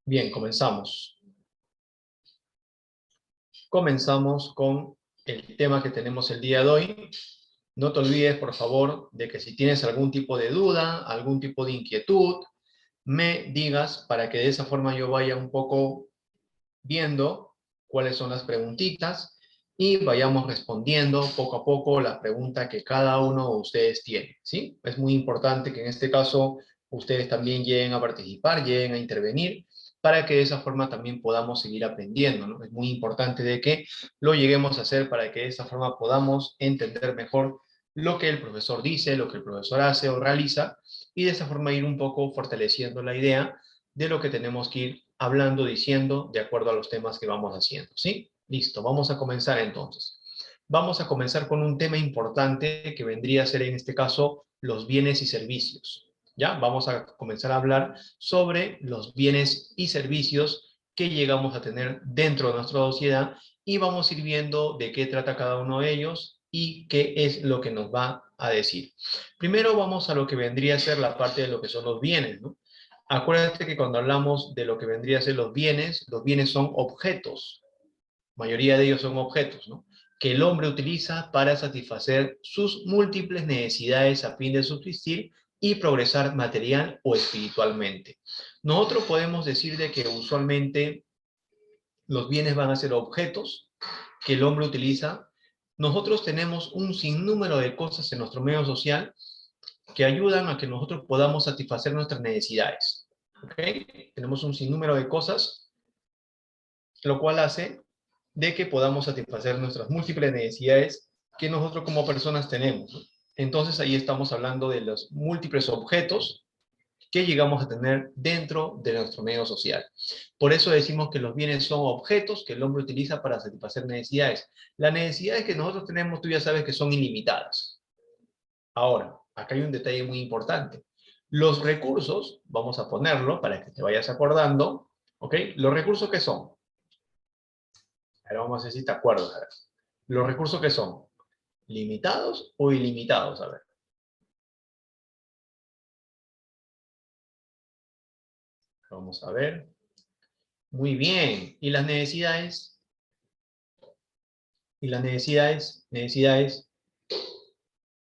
Bien, comenzamos. Comenzamos con el tema que tenemos el día de hoy. No te olvides, por favor, de que si tienes algún tipo de duda, algún tipo de inquietud, me digas para que de esa forma yo vaya un poco viendo cuáles son las preguntitas y vayamos respondiendo poco a poco la pregunta que cada uno de ustedes tiene, ¿sí? Es muy importante que en este caso ustedes también lleguen a participar, lleguen a intervenir, para que de esa forma también podamos seguir aprendiendo, ¿no? Es muy importante de que lo lleguemos a hacer para que de esa forma podamos entender mejor lo que el profesor dice, lo que el profesor hace o realiza, y de esa forma ir un poco fortaleciendo la idea de lo que tenemos que ir hablando, diciendo, de acuerdo a los temas que vamos haciendo, ¿sí? Listo, vamos a comenzar entonces. Vamos a comenzar con un tema importante que vendría a ser en este caso los bienes y servicios. ¿Ya? Vamos a comenzar a hablar sobre los bienes y servicios que llegamos a tener dentro de nuestra sociedad y vamos a ir viendo de qué trata cada uno de ellos y qué es lo que nos va a decir. Primero vamos a lo que vendría a ser la parte de lo que son los bienes, ¿no? Acuérdate que cuando hablamos de lo que vendría a ser los bienes son objetos, la mayoría de ellos son objetos, ¿no? Que el hombre utiliza para satisfacer sus múltiples necesidades a fin de subsistir y progresar material o espiritualmente. Nosotros podemos decir de que usualmente los bienes van a ser objetos que el hombre utiliza. Nosotros tenemos un sinnúmero de cosas en nuestro medio social que ayudan a que nosotros podamos satisfacer nuestras necesidades. ¿Ok? Tenemos un sinnúmero de cosas, lo cual hace de que podamos satisfacer nuestras múltiples necesidades que nosotros como personas tenemos, ¿no? Entonces ahí estamos hablando de los múltiples objetos que llegamos a tener dentro de nuestro medio social. Por eso decimos que los bienes son objetos que el hombre utiliza para satisfacer necesidades. Las necesidades que nosotros tenemos, tú ya sabes que son ilimitadas. Ahora, acá hay un detalle muy importante. Los recursos, vamos a ponerlo para que te vayas acordando, ¿ok? ¿Los recursos qué son? Ahora vamos a ver si te acuerdas. A ver. ¿Los recursos qué son? ¿Limitados o ilimitados? A ver. Vamos a ver. Muy bien. ¿Y las necesidades? ¿Y las necesidades? Necesidades.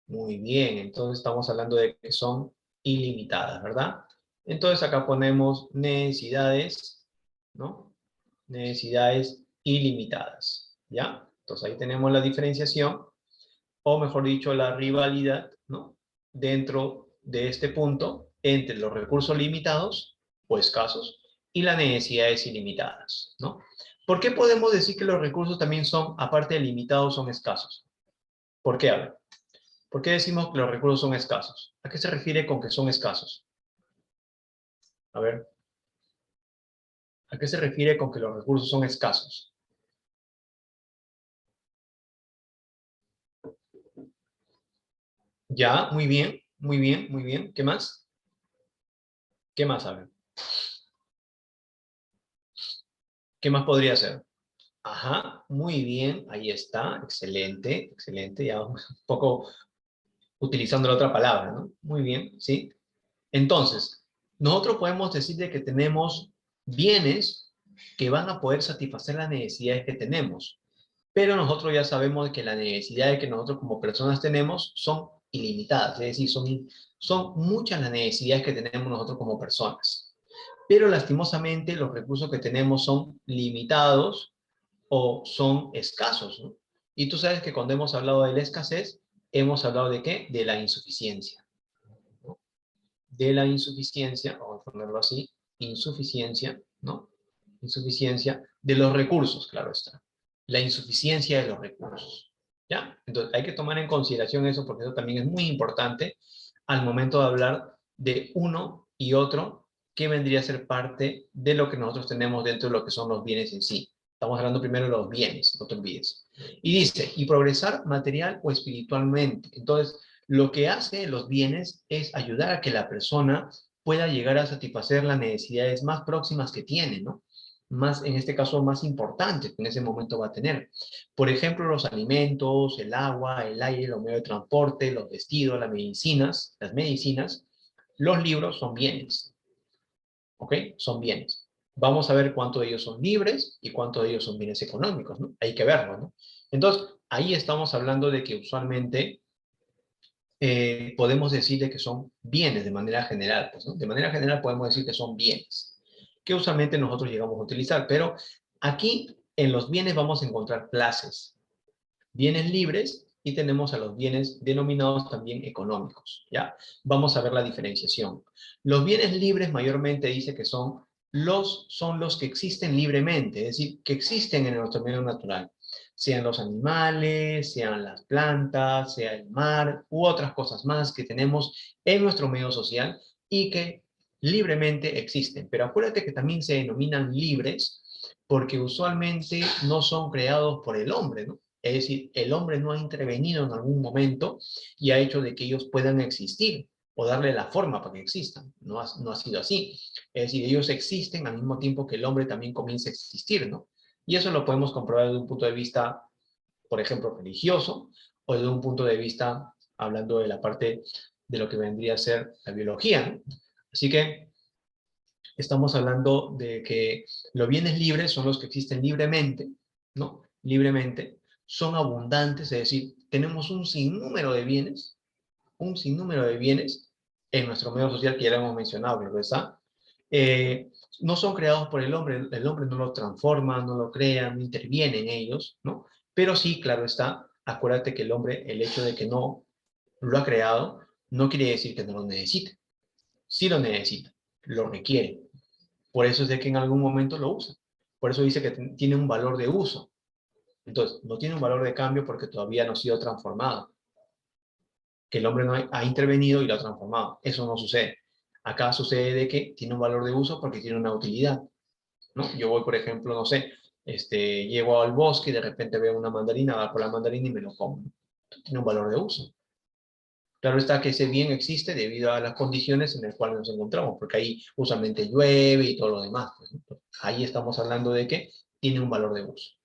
Muy bien. Entonces estamos hablando de que son ilimitadas, ¿verdad? Entonces acá ponemos necesidades, ¿no? Necesidades ilimitadas, ¿ya? Entonces ahí tenemos la diferenciación, o mejor dicho, la rivalidad, ¿no? Dentro de este punto entre los recursos limitados o escasos y las necesidades ilimitadas, ¿no? ¿Por qué podemos decir que los recursos también son, aparte de limitados, son escasos? ¿Por qué? A ver, ¿por qué decimos que los recursos son escasos? ¿A qué se refiere con que son escasos? A ver, ¿a qué se refiere con que los recursos son escasos? Ya, muy bien, muy bien, muy bien. ¿Qué más? ¿Qué más? A ver. ¿Qué más podría ser? Ajá, muy bien, ahí está, excelente, excelente, ya un poco utilizando la otra palabra, ¿no? Muy bien, ¿sí? Entonces, nosotros podemos decir de que tenemos bienes que van a poder satisfacer las necesidades que tenemos, pero nosotros ya sabemos que las necesidades que nosotros como personas tenemos son ilimitadas, es decir, son muchas las necesidades que tenemos nosotros como personas, pero lastimosamente los recursos que tenemos son limitados o son escasos, ¿no? Y tú sabes que cuando hemos hablado de la escasez, hemos hablado de ¿qué? De la insuficiencia, ¿no? De la insuficiencia, vamos a ponerlo así, insuficiencia, ¿no? Insuficiencia de los recursos, claro está. La insuficiencia de los recursos, ¿ya? Entonces hay que tomar en consideración eso porque eso también es muy importante al momento de hablar de uno y otro que vendría a ser parte de lo que nosotros tenemos dentro de lo que son los bienes en sí. Estamos hablando primero de los bienes, no te olvides. Y dice, y progresar material o espiritualmente. Entonces, lo que hace los bienes es ayudar a que la persona pueda llegar a satisfacer las necesidades más próximas que tiene, ¿no? Más, en este caso, más importantes que en ese momento va a tener. Por ejemplo, los alimentos, el agua, el aire, los medios de transporte, los vestidos, las medicinas, los libros son bienes, ¿ok? Son bienes. Vamos a ver cuántos de ellos son libres y cuántos de ellos son bienes económicos, ¿no? Hay que verlo, ¿no? Entonces, ahí estamos hablando de que usualmente podemos decir de que son bienes de manera general, pues, ¿no? De manera general podemos decir que son bienes, que usualmente nosotros llegamos a utilizar, pero aquí en los bienes vamos a encontrar clases, bienes libres y tenemos a los bienes denominados también económicos, ¿ya? Vamos a ver la diferenciación. Los bienes libres mayormente dice que son los que existen libremente, es decir, que existen en nuestro medio natural, sean los animales, sean las plantas, sea el mar u otras cosas más que tenemos en nuestro medio social y que libremente existen. Pero acuérdate que también se denominan libres porque usualmente no son creados por el hombre, ¿no? Es decir, el hombre no ha intervenido en algún momento y ha hecho de que ellos puedan existir o darle la forma para que existan. No ha sido así. Es decir, ellos existen al mismo tiempo que el hombre también comienza a existir, ¿no? Y eso lo podemos comprobar desde un punto de vista, por ejemplo, religioso, o desde un punto de vista, hablando de la parte de lo que vendría a ser la biología, ¿no? Así que estamos hablando de que los bienes libres son los que existen libremente, ¿no? Libremente, son abundantes, es decir, tenemos un sinnúmero de bienes en nuestro medio social que ya lo hemos mencionado, creo que está. Eh, no son creados por el hombre no los transforma, no lo crea, no interviene en ellos, ¿no? Pero sí, claro está, acuérdate que el hombre, el hecho de que no lo ha creado, no quiere decir que no lo necesite. Sí lo necesita, lo requiere. Por eso es de que en algún momento lo usa. Por eso dice que tiene un valor de uso. Entonces, no tiene un valor de cambio porque todavía no ha sido transformado. Que el hombre no ha intervenido y lo ha transformado. Eso no sucede. Acá sucede de que tiene un valor de uso porque tiene una utilidad, ¿no? Yo voy, por ejemplo, no sé, llego al bosque y de repente veo una mandarina, agarro la mandarina y me lo como. Tiene un valor de uso. Claro está que ese bien existe debido a las condiciones en las cuales nos encontramos, porque ahí usualmente llueve y todo lo demás, pues, ¿no? Ahí estamos hablando de que tiene un valor de uso,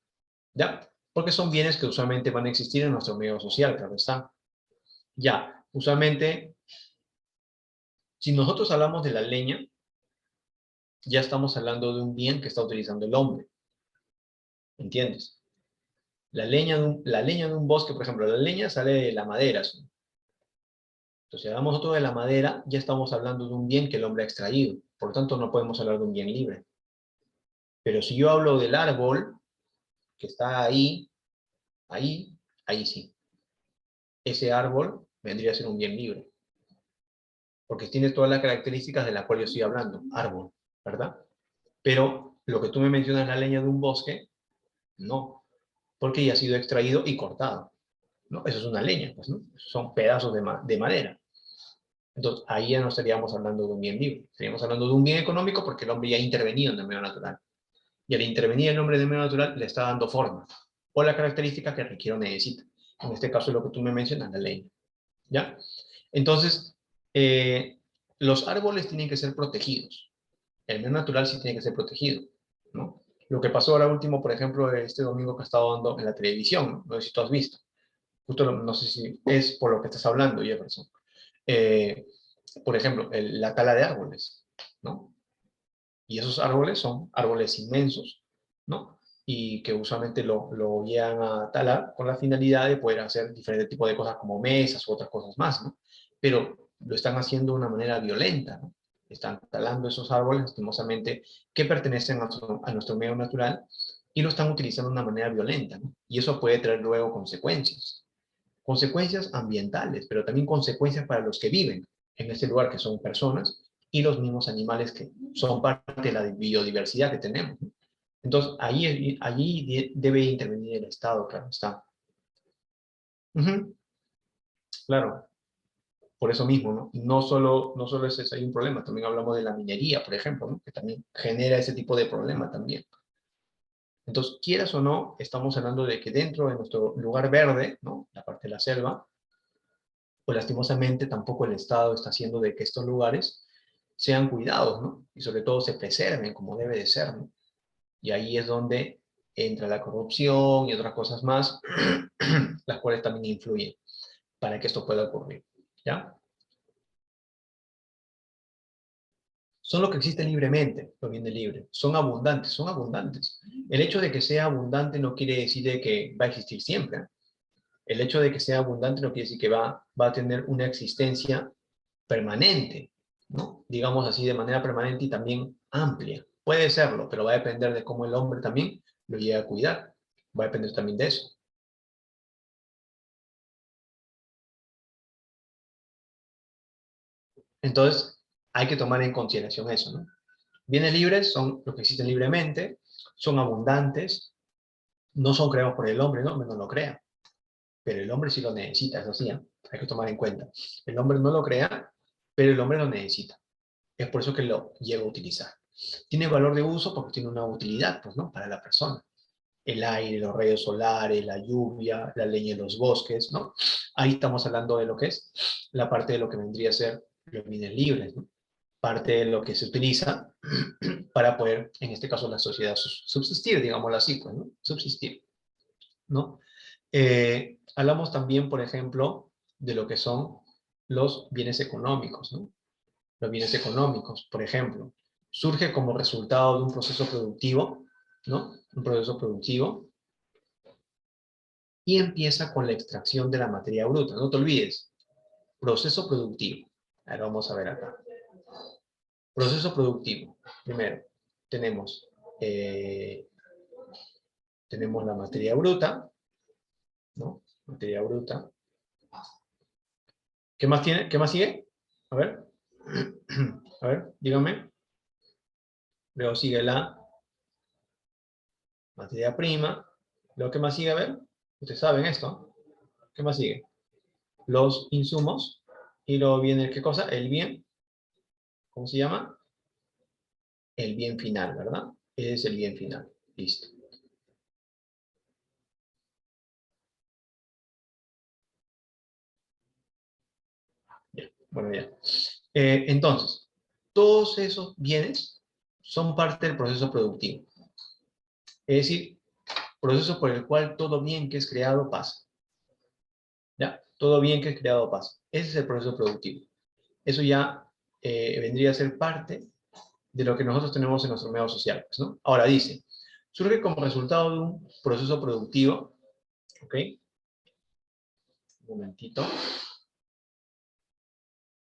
¿ya? Porque son bienes que usualmente van a existir en nuestro medio social, claro está. Ya, usualmente, si nosotros hablamos de la leña, ya estamos hablando de un bien que está utilizando el hombre, ¿entiendes? La leña de un bosque, por ejemplo, la leña sale de la madera, ¿sí? Entonces, si hablamos nosotros de la madera, ya estamos hablando de un bien que el hombre ha extraído. Por lo tanto, no podemos hablar de un bien libre. Pero si yo hablo del árbol, que está ahí, ahí sí. Ese árbol vendría a ser un bien libre. Porque tiene todas las características de las cuales yo estoy hablando. Árbol, ¿verdad? Pero lo que tú me mencionas, la leña de un bosque, no. Porque ya ha sido extraído y cortado, ¿no? Eso es una leña, pues, ¿no? Son pedazos de madera. Entonces, ahí ya no estaríamos hablando de un bien libre. Estaríamos hablando de un bien económico porque el hombre ya ha intervenido en el medio natural. Y al intervenir el hombre en el medio natural, le está dando forma o la característica que requiere o necesita. En este caso, es lo que tú me mencionas, la leña. ¿Ya? Entonces, los árboles tienen que ser protegidos. El medio natural sí tiene que ser protegido, ¿no? Lo que pasó ahora último, por ejemplo, este domingo que ha estado dando en la televisión, ¿no? No sé si tú has visto. Justo no sé si es por lo que estás hablando, Jefferson. Eh, por ejemplo, la tala de árboles, ¿no? Y esos árboles son árboles inmensos, ¿no? Y que usualmente lo llegan a talar con la finalidad de poder hacer diferentes tipos de cosas como mesas u otras cosas más, ¿no? Pero lo están haciendo de una manera violenta, ¿no? Están talando esos árboles, lastimosamente, que pertenecen a nuestro medio natural y lo están utilizando de una manera violenta, ¿no? Y eso puede traer luego consecuencias. Consecuencias ambientales, pero también consecuencias para los que viven en ese lugar, que son personas, y los mismos animales que son parte de la biodiversidad que tenemos, ¿no? Entonces, allí debe intervenir el Estado, claro está. Ujú, claro, por eso mismo, ¿no? No solo ese hay un problema, también hablamos de la minería, por ejemplo, ¿no? Que también genera ese tipo de problema también. Entonces, quieras o no, estamos hablando de que dentro de nuestro lugar verde, ¿no? La parte de la selva, pues lastimosamente tampoco el Estado está haciendo de que estos lugares sean cuidados, ¿no? Y sobre todo se preserven como debe de ser, ¿no? Y ahí es donde entra la corrupción y otras cosas más, las cuales también influyen para que esto pueda ocurrir, ¿ya? Son los que existen libremente, los bienes libres. Son abundantes, son abundantes. El hecho de que sea abundante no quiere decir de que va a existir siempre. El hecho de que sea abundante no quiere decir que va a tener una existencia permanente, ¿no? Digamos así, de manera permanente y también amplia. Puede serlo, pero va a depender de cómo el hombre también lo llegue a cuidar. Va a depender también de eso. Entonces, hay que tomar en consideración eso, ¿no? Bienes libres son los que existen libremente, son abundantes, no son creados por el hombre, el hombre no lo crea, pero el hombre sí lo necesita, eso sí, ¿eh? Hay que tomar en cuenta. El hombre no lo crea, pero el hombre lo necesita. Es por eso que lo llega a utilizar. Tiene valor de uso porque tiene una utilidad, pues, ¿no? Para la persona. El aire, los rayos solares, la lluvia, la leña en los bosques, ¿no? Ahí estamos hablando de lo que es la parte de lo que vendría a ser los bienes libres, ¿no? Parte de lo que se utiliza para poder, en este caso, la sociedad subsistir, digámoslo así, pues, ¿no? Subsistir, ¿no? Hablamos también, por ejemplo, de lo que son los bienes económicos, ¿no? Los bienes económicos, por ejemplo, surge como resultado de un proceso productivo, ¿no? Un proceso productivo, y empieza con la extracción de la materia bruta. No te olvides, proceso productivo. Ahora vamos a ver acá. Proceso productivo. Primero, tenemos, eh, tenemos la materia bruta, ¿no? Materia bruta. ¿Qué más tiene? ¿Qué más sigue? A ver. A ver, dígame. Luego sigue la materia prima. Luego, ¿qué más sigue? A ver. Ustedes saben esto. ¿Qué más sigue? Los insumos. Y luego viene, ¿qué cosa? El bien. ¿Cómo se llama? El bien final, ¿verdad? Ese es el bien final. Listo. Bien. Bueno, bien. Entonces, todos esos bienes son parte del proceso productivo. Es decir, proceso por el cual todo bien que es creado pasa. ¿Ya? Todo bien que es creado pasa. Ese es el proceso productivo. Eso ya vendría a ser parte de lo que nosotros tenemos en nuestros medios sociales, ¿no? Ahora dice, surge como resultado de un proceso productivo, ¿ok? Un momentito.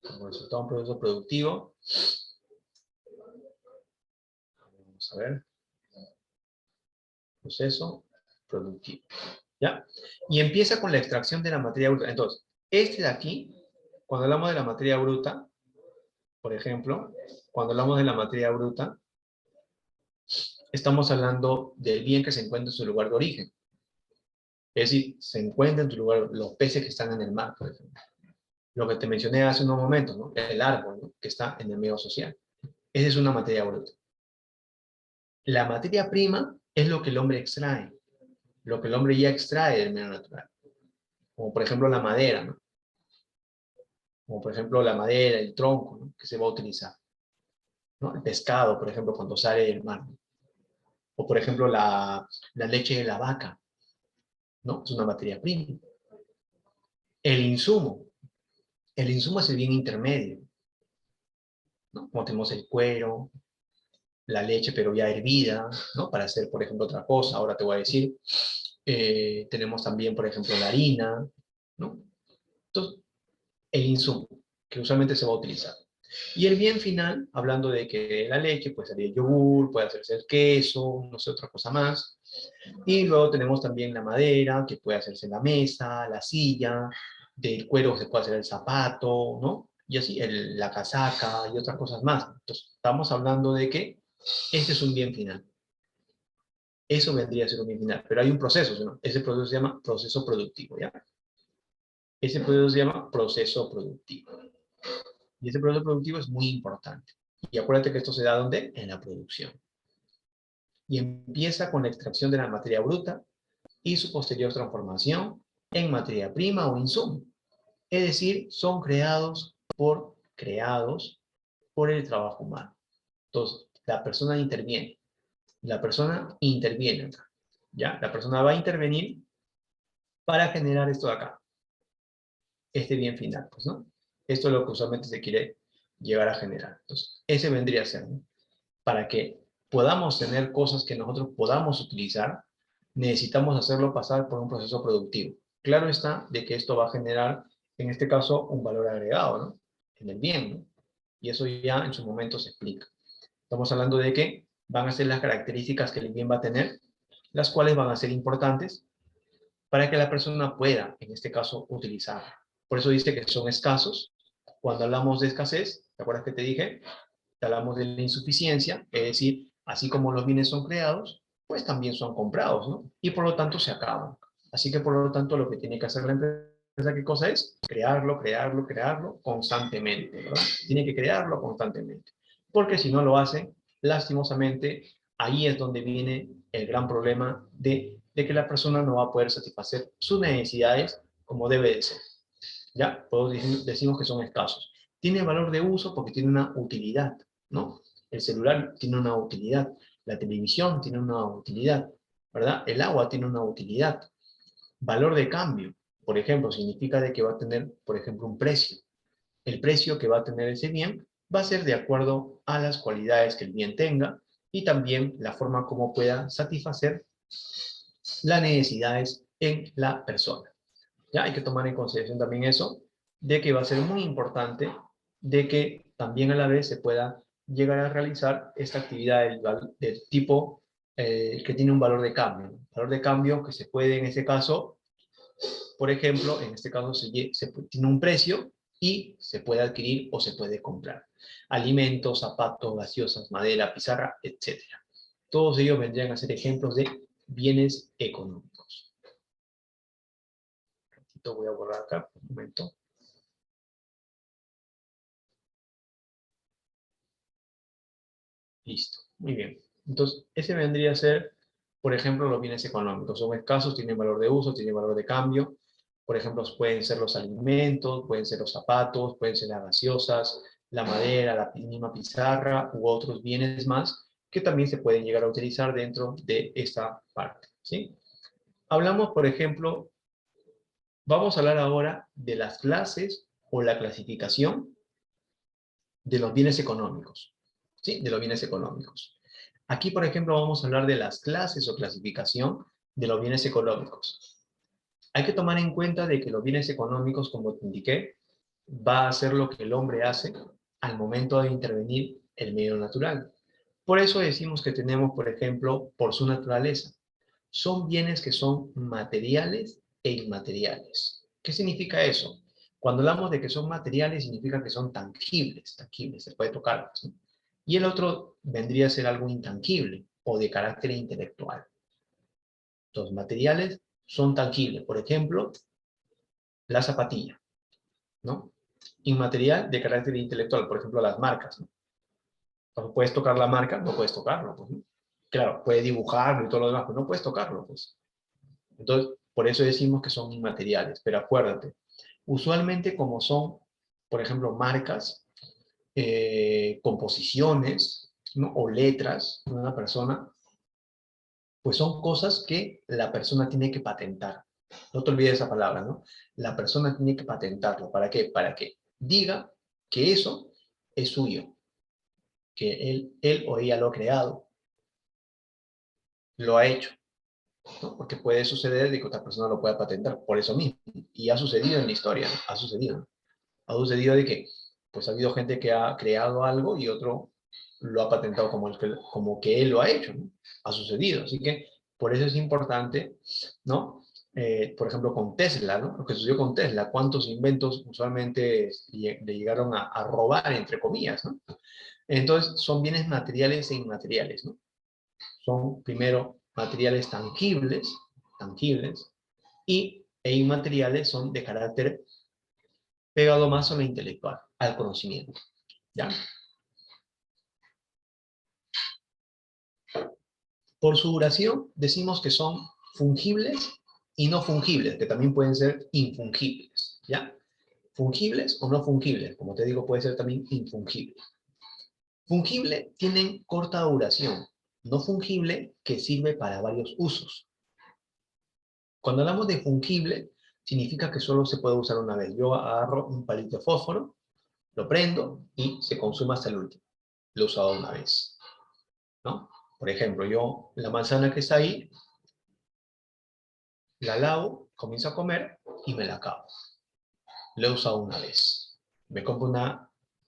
Como resultado de un proceso productivo. Vamos a ver. Proceso productivo. ¿Ya? Y empieza con la extracción de la materia bruta. Entonces, este de aquí, cuando hablamos de la materia bruta, por ejemplo, cuando hablamos de la materia bruta, estamos hablando del bien que se encuentra en su lugar de origen. Es decir, se encuentra en tu lugar, los peces que están en el mar, por ejemplo. Lo que te mencioné hace unos momentos, ¿no? El árbol, ¿no? Que está en el medio social. Esa es una materia bruta. La materia prima es lo que el hombre extrae, lo que el hombre ya extrae del medio natural. Como por ejemplo la madera, ¿no? Como por ejemplo la madera, el tronco, ¿no? Que se va a utilizar, ¿no? El pescado, por ejemplo, cuando sale del mar, ¿no? O por ejemplo la leche de la vaca, ¿no? Es una materia prima. El insumo, el insumo es el bien intermedio, ¿no? Como tenemos el cuero, la leche pero ya hervida, ¿no? Para hacer, por ejemplo, otra cosa, ahora te voy a decir. Tenemos también, por ejemplo, la harina, ¿no? Entonces, el insumo, que usualmente se va a utilizar. Y el bien final, hablando de que la leche puede ser el yogur, puede hacerse el queso, no sé, otra cosa más. Y luego tenemos también la madera, que puede hacerse la mesa, la silla, del cuero se puede hacer el zapato, ¿no? Y así, la casaca y otras cosas más. Entonces, estamos hablando de que este es un bien final. Eso vendría a ser un bien final. Pero hay un proceso, ¿no? Ese proceso se llama proceso productivo, ¿ya? Ese proceso se llama proceso productivo. Y ese proceso productivo es muy importante. Y acuérdate que esto se da ¿dónde? En la producción. Y empieza con la extracción de la materia bruta y su posterior transformación en materia prima o insumo. Es decir, son creados por el trabajo humano. Entonces, la persona interviene. La persona interviene acá. ¿Ya? La persona va a intervenir para generar esto de acá. Este bien final, pues, ¿no? Esto es lo que usualmente se quiere llegar a generar. Entonces, ese vendría a ser, ¿no? Para que podamos tener cosas que nosotros podamos utilizar, necesitamos hacerlo pasar por un proceso productivo. Claro está de que esto va a generar, en este caso, un valor agregado, ¿no? En el bien, ¿no? Y eso ya en su momento se explica. Estamos hablando de que van a ser las características que el bien va a tener, las cuales van a ser importantes para que la persona pueda, en este caso, utilizarla. Por eso dice que son escasos. Cuando hablamos de escasez, ¿te acuerdas que te dije? Hablamos de la insuficiencia, es decir, así como los bienes son creados, pues también son comprados, ¿no? Y por lo tanto se acaban. Así que por lo tanto lo que tiene que hacer la empresa, ¿qué cosa es? Crearlo, crearlo, crearlo constantemente, ¿verdad? Tiene que crearlo constantemente. Porque si no lo hace, lastimosamente, ahí es donde viene el gran problema de que la persona no va a poder satisfacer sus necesidades como debe de ser. ¿Ya? Todos decimos que son escasos. Tiene valor de uso porque tiene una utilidad, ¿no? El celular tiene una utilidad, la televisión tiene una utilidad, ¿verdad? El agua tiene una utilidad. Valor de cambio, por ejemplo, significa de que va a tener, por ejemplo, un precio. El precio que va a tener ese bien va a ser de acuerdo a las cualidades que el bien tenga y también la forma como pueda satisfacer las necesidades en la persona. Ya hay que tomar en consideración también eso, de que va a ser muy importante de que también a la vez se pueda llegar a realizar esta actividad del tipo que tiene un valor de cambio. ¿No? Valor de cambio que se puede en este caso, por ejemplo, en este caso tiene un precio y se puede adquirir o se puede comprar. Alimentos, zapatos, gaseosas, madera, pizarra, etc. Todos ellos vendrían a ser ejemplos de bienes económicos. Voy a borrar acá, un momento. Listo, muy bien. Entonces, ese vendría a ser, por ejemplo, los bienes económicos. Son escasos, tienen valor de uso, tienen valor de cambio. Por ejemplo, pueden ser los alimentos, pueden ser los zapatos, pueden ser las gaseosas, la madera, la misma pizarra u otros bienes más que también se pueden llegar a utilizar dentro de esta parte, ¿sí? Hablamos, por ejemplo, vamos a hablar ahora de las clases o la clasificación de los bienes económicos, ¿sí? De los bienes económicos. Aquí, por ejemplo, vamos a hablar de las clases o clasificación de los bienes económicos. Hay que tomar en cuenta de que los bienes económicos, como te indiqué, va a ser lo que el hombre hace al momento de intervenir el medio natural. Por eso decimos que tenemos, por ejemplo, por su naturaleza, son bienes que son materiales e inmateriales. ¿Qué significa eso? Cuando hablamos de que son materiales, significa que son tangibles, se puede tocar. ¿Sí? Y el otro vendría a ser algo intangible o de carácter intelectual. Los materiales son tangibles, por ejemplo, la zapatilla, ¿no? Inmaterial de carácter intelectual, por ejemplo, las marcas, ¿no? Cuando puedes tocar la marca, no puedes tocarlo, pues, ¿no? Claro, puedes dibujarlo y todo lo demás, pero no puedes tocarlo, pues. Entonces, por eso decimos que son inmateriales, pero acuérdate, usualmente como son, por ejemplo, marcas, composiciones, ¿no? O letras de una persona, pues son cosas que la persona tiene que patentar. No te olvides esa palabra, ¿no? La persona tiene que patentarlo. ¿Para qué? Para que diga que eso es suyo, que él o ella lo ha creado, lo ha hecho, ¿no? Porque puede suceder de que otra persona lo pueda patentar por eso mismo. Y ha sucedido en la historia, ¿no? Ha sucedido. Ha sucedido de que pues ha habido gente que ha creado algo y otro lo ha patentado como que él lo ha hecho, ¿no? Ha sucedido. Así que por eso es importante, ¿no? Por ejemplo, con Tesla, ¿no? Lo que sucedió con Tesla, cuántos inventos usualmente le llegaron a robar, entre comillas, ¿no? Entonces, son bienes materiales e inmateriales, ¿no? Son, primero, materiales tangibles, e inmateriales son de carácter pegado más a lo intelectual, al conocimiento, ¿ya? Por su duración, decimos que son fungibles y no fungibles, que también pueden ser infungibles, ¿ya? Fungibles o no fungibles, como te digo, puede ser también infungible. Fungible tienen corta duración, no fungible que sirve para varios usos. Cuando hablamos de fungible, significa que solo se puede usar una vez. Yo agarro un palito de fósforo, Lo prendo y se consume hasta el último. Lo he usado una vez, ¿no? Por ejemplo, yo la manzana que está ahí, la lavo, comienzo a comer y me la acabo. Lo he usado una vez. Me compro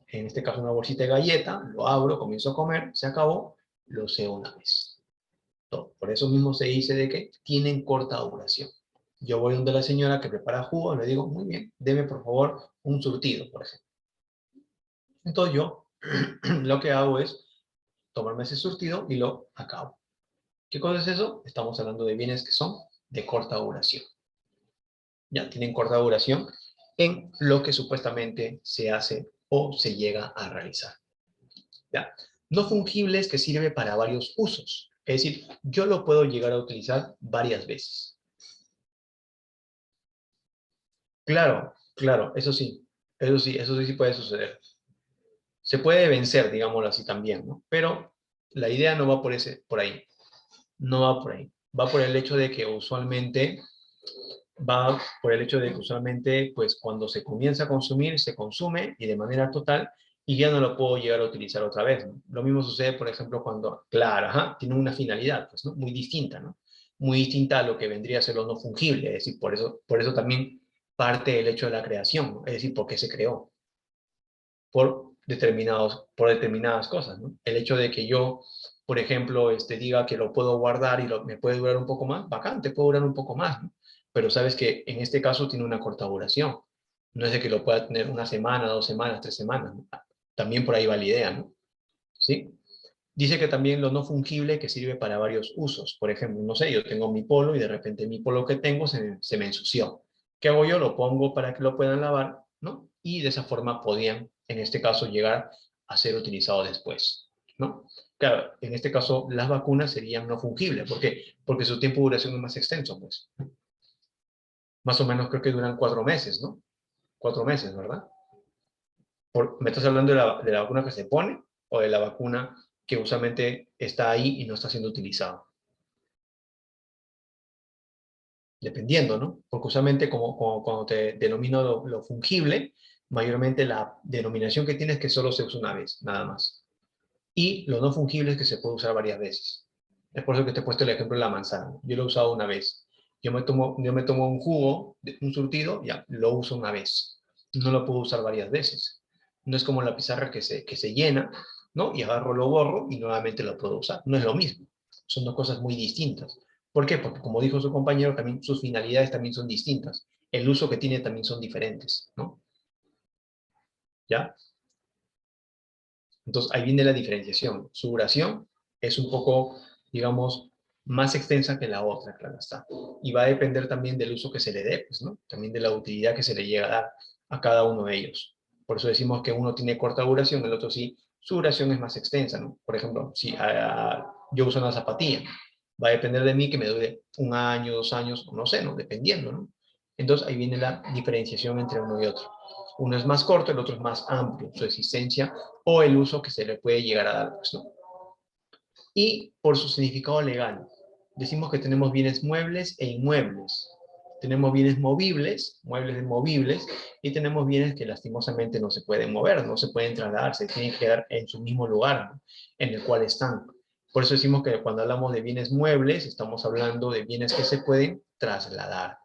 en este caso una bolsita de galleta, lo abro, comienzo a comer, se acabó, lo usé una vez. Por eso mismo se dice de que tienen corta duración. Yo voy donde la señora que prepara jugo, le digo, muy bien, deme por favor un surtido, por ejemplo. Entonces yo lo que hago es tomarme ese surtido y lo acabo. ¿Qué cosa es eso? Estamos hablando de bienes que son de corta duración. Ya tienen corta duración en lo que supuestamente se hace o se llega a realizar. ¿Ya? No fungibles que sirve para varios usos. Es decir, yo lo puedo llegar a utilizar varias veces. Claro, claro, eso sí puede suceder. Se puede vencer, digámoslo así también, ¿no? Pero la idea no va por ahí, no va por ahí. Va por el hecho de que usualmente, pues cuando se comienza a consumir, se consume y de manera total y ya no lo puedo llegar a utilizar otra vez, ¿no? Lo mismo sucede, por ejemplo, cuando, claro, ajá, tiene una finalidad, pues, ¿no? Muy distinta, ¿no? Muy distinta a lo que vendría a ser lo no fungible, es decir, por eso también parte el hecho de la creación, ¿no? Es decir, por qué se creó, por determinadas cosas, ¿no? El hecho de que yo, por ejemplo, diga que lo puedo guardar y me puede durar un poco más, bacán, te puede durar un poco más, ¿no? Pero sabes que en este caso tiene una corta duración. No es de que lo pueda tener una semana, 2 semanas, 3 semanas, ¿no? También por ahí va la idea, ¿no? ¿Sí? Dice que también lo no fungible que sirve para varios usos. Por ejemplo, no sé, yo tengo mi polo y de repente mi polo que tengo se me ensució. ¿Qué hago yo? Lo pongo para que lo puedan lavar, ¿no? Y de esa forma podían, en este caso, llegar a ser utilizados después, ¿no? Claro, en este caso las vacunas serían no fungibles. ¿Por qué? Porque su tiempo de duración es más extenso, pues. Más o menos creo que duran 4 meses, ¿no? 4 meses, ¿verdad? ¿Me estás hablando de la vacuna que se pone o de la vacuna que usualmente está ahí y no está siendo utilizada? Dependiendo, ¿no? Porque usualmente cuando te denomino lo fungible, mayormente la denominación que tiene es que solo se usa una vez, nada más. Y lo no fungible es que se puede usar varias veces. Es por eso que te he puesto el ejemplo de la manzana. Yo lo he usado una vez. Yo me tomo un jugo, un surtido, ya, lo uso una vez. No lo puedo usar varias veces. No es como la pizarra que se llena, ¿no? Y agarro, lo borro y nuevamente lo puedo usar. No es lo mismo. Son dos cosas muy distintas. ¿Por qué? Porque como dijo su compañero, también sus finalidades también son distintas. El uso que tiene también son diferentes, ¿no? ¿Ya? Entonces, ahí viene la diferenciación. Su duración es un poco, digamos, más extensa que la otra, claro está. Y va a depender también del uso que se le dé, pues, ¿no? También de la utilidad que se le llega a dar a cada uno de ellos. Por eso decimos que uno tiene corta duración, el otro sí, su duración es más extensa, ¿no? Por ejemplo, si yo uso una zapatilla, va a depender de mí que me dure 1 año, 2 años, no sé, ¿no? Dependiendo, ¿no? Entonces, ahí viene la diferenciación entre uno y otro. Uno es más corto, el otro es más amplio, su existencia o el uso que se le puede llegar a dar, pues, ¿no? Y por su significado legal, decimos que tenemos bienes muebles e inmuebles. Tenemos bienes movibles, muebles movibles, y tenemos bienes que lastimosamente no se pueden mover, no se pueden trasladar, se tienen que quedar en su mismo lugar, ¿no? En el cual están. Por eso decimos que cuando hablamos de bienes muebles, estamos hablando de bienes que se pueden trasladar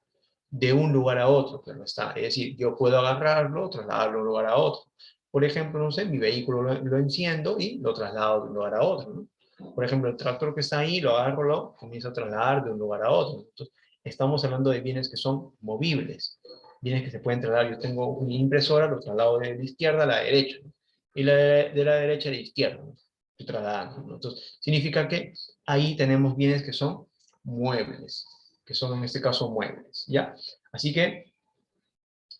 de un lugar a otro, pero está. Es decir, yo puedo agarrarlo, trasladarlo de un lugar a otro. Por ejemplo, no sé, mi vehículo lo enciendo y lo traslado de un lugar a otro, ¿no? Por ejemplo, el tractor que está ahí, lo agarro, lo comienzo a trasladar de un lugar a otro. Entonces, estamos hablando de bienes que son movibles, bienes que se pueden trasladar. Yo tengo una impresora, lo traslado de la izquierda a la derecha, ¿no? Y de la derecha a la izquierda, ¿no? Estoy trasladando, ¿no? Entonces, significa que ahí tenemos bienes que son muebles, que son en este caso muebles, ¿ya? Así que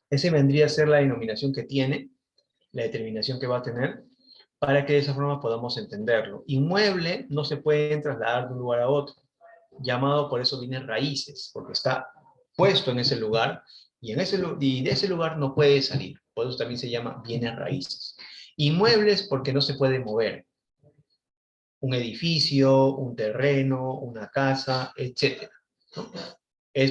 ese vendría a ser la denominación que tiene, la determinación que va a tener, para que de esa forma podamos entenderlo. Inmueble no se puede trasladar de un lugar a otro, llamado por eso bienes raíces, porque está puesto en ese lugar y de ese lugar no puede salir. Por eso también se llama bienes raíces. Inmuebles porque no se puede mover. Un edificio, un terreno, una casa, etc. ¿No?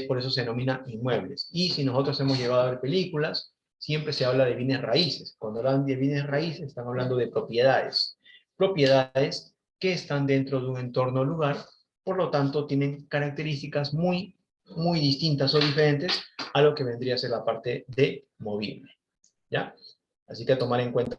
Por eso se denomina inmuebles. Y si nosotros hemos llegado a ver películas, siempre se habla de bienes raíces. Cuando hablan de bienes raíces, están hablando de propiedades. Propiedades que están dentro de un entorno o lugar, por lo tanto, tienen características muy distintas o diferentes a lo que vendría a ser la parte de movible. ¿Ya? Así que a tomar en cuenta.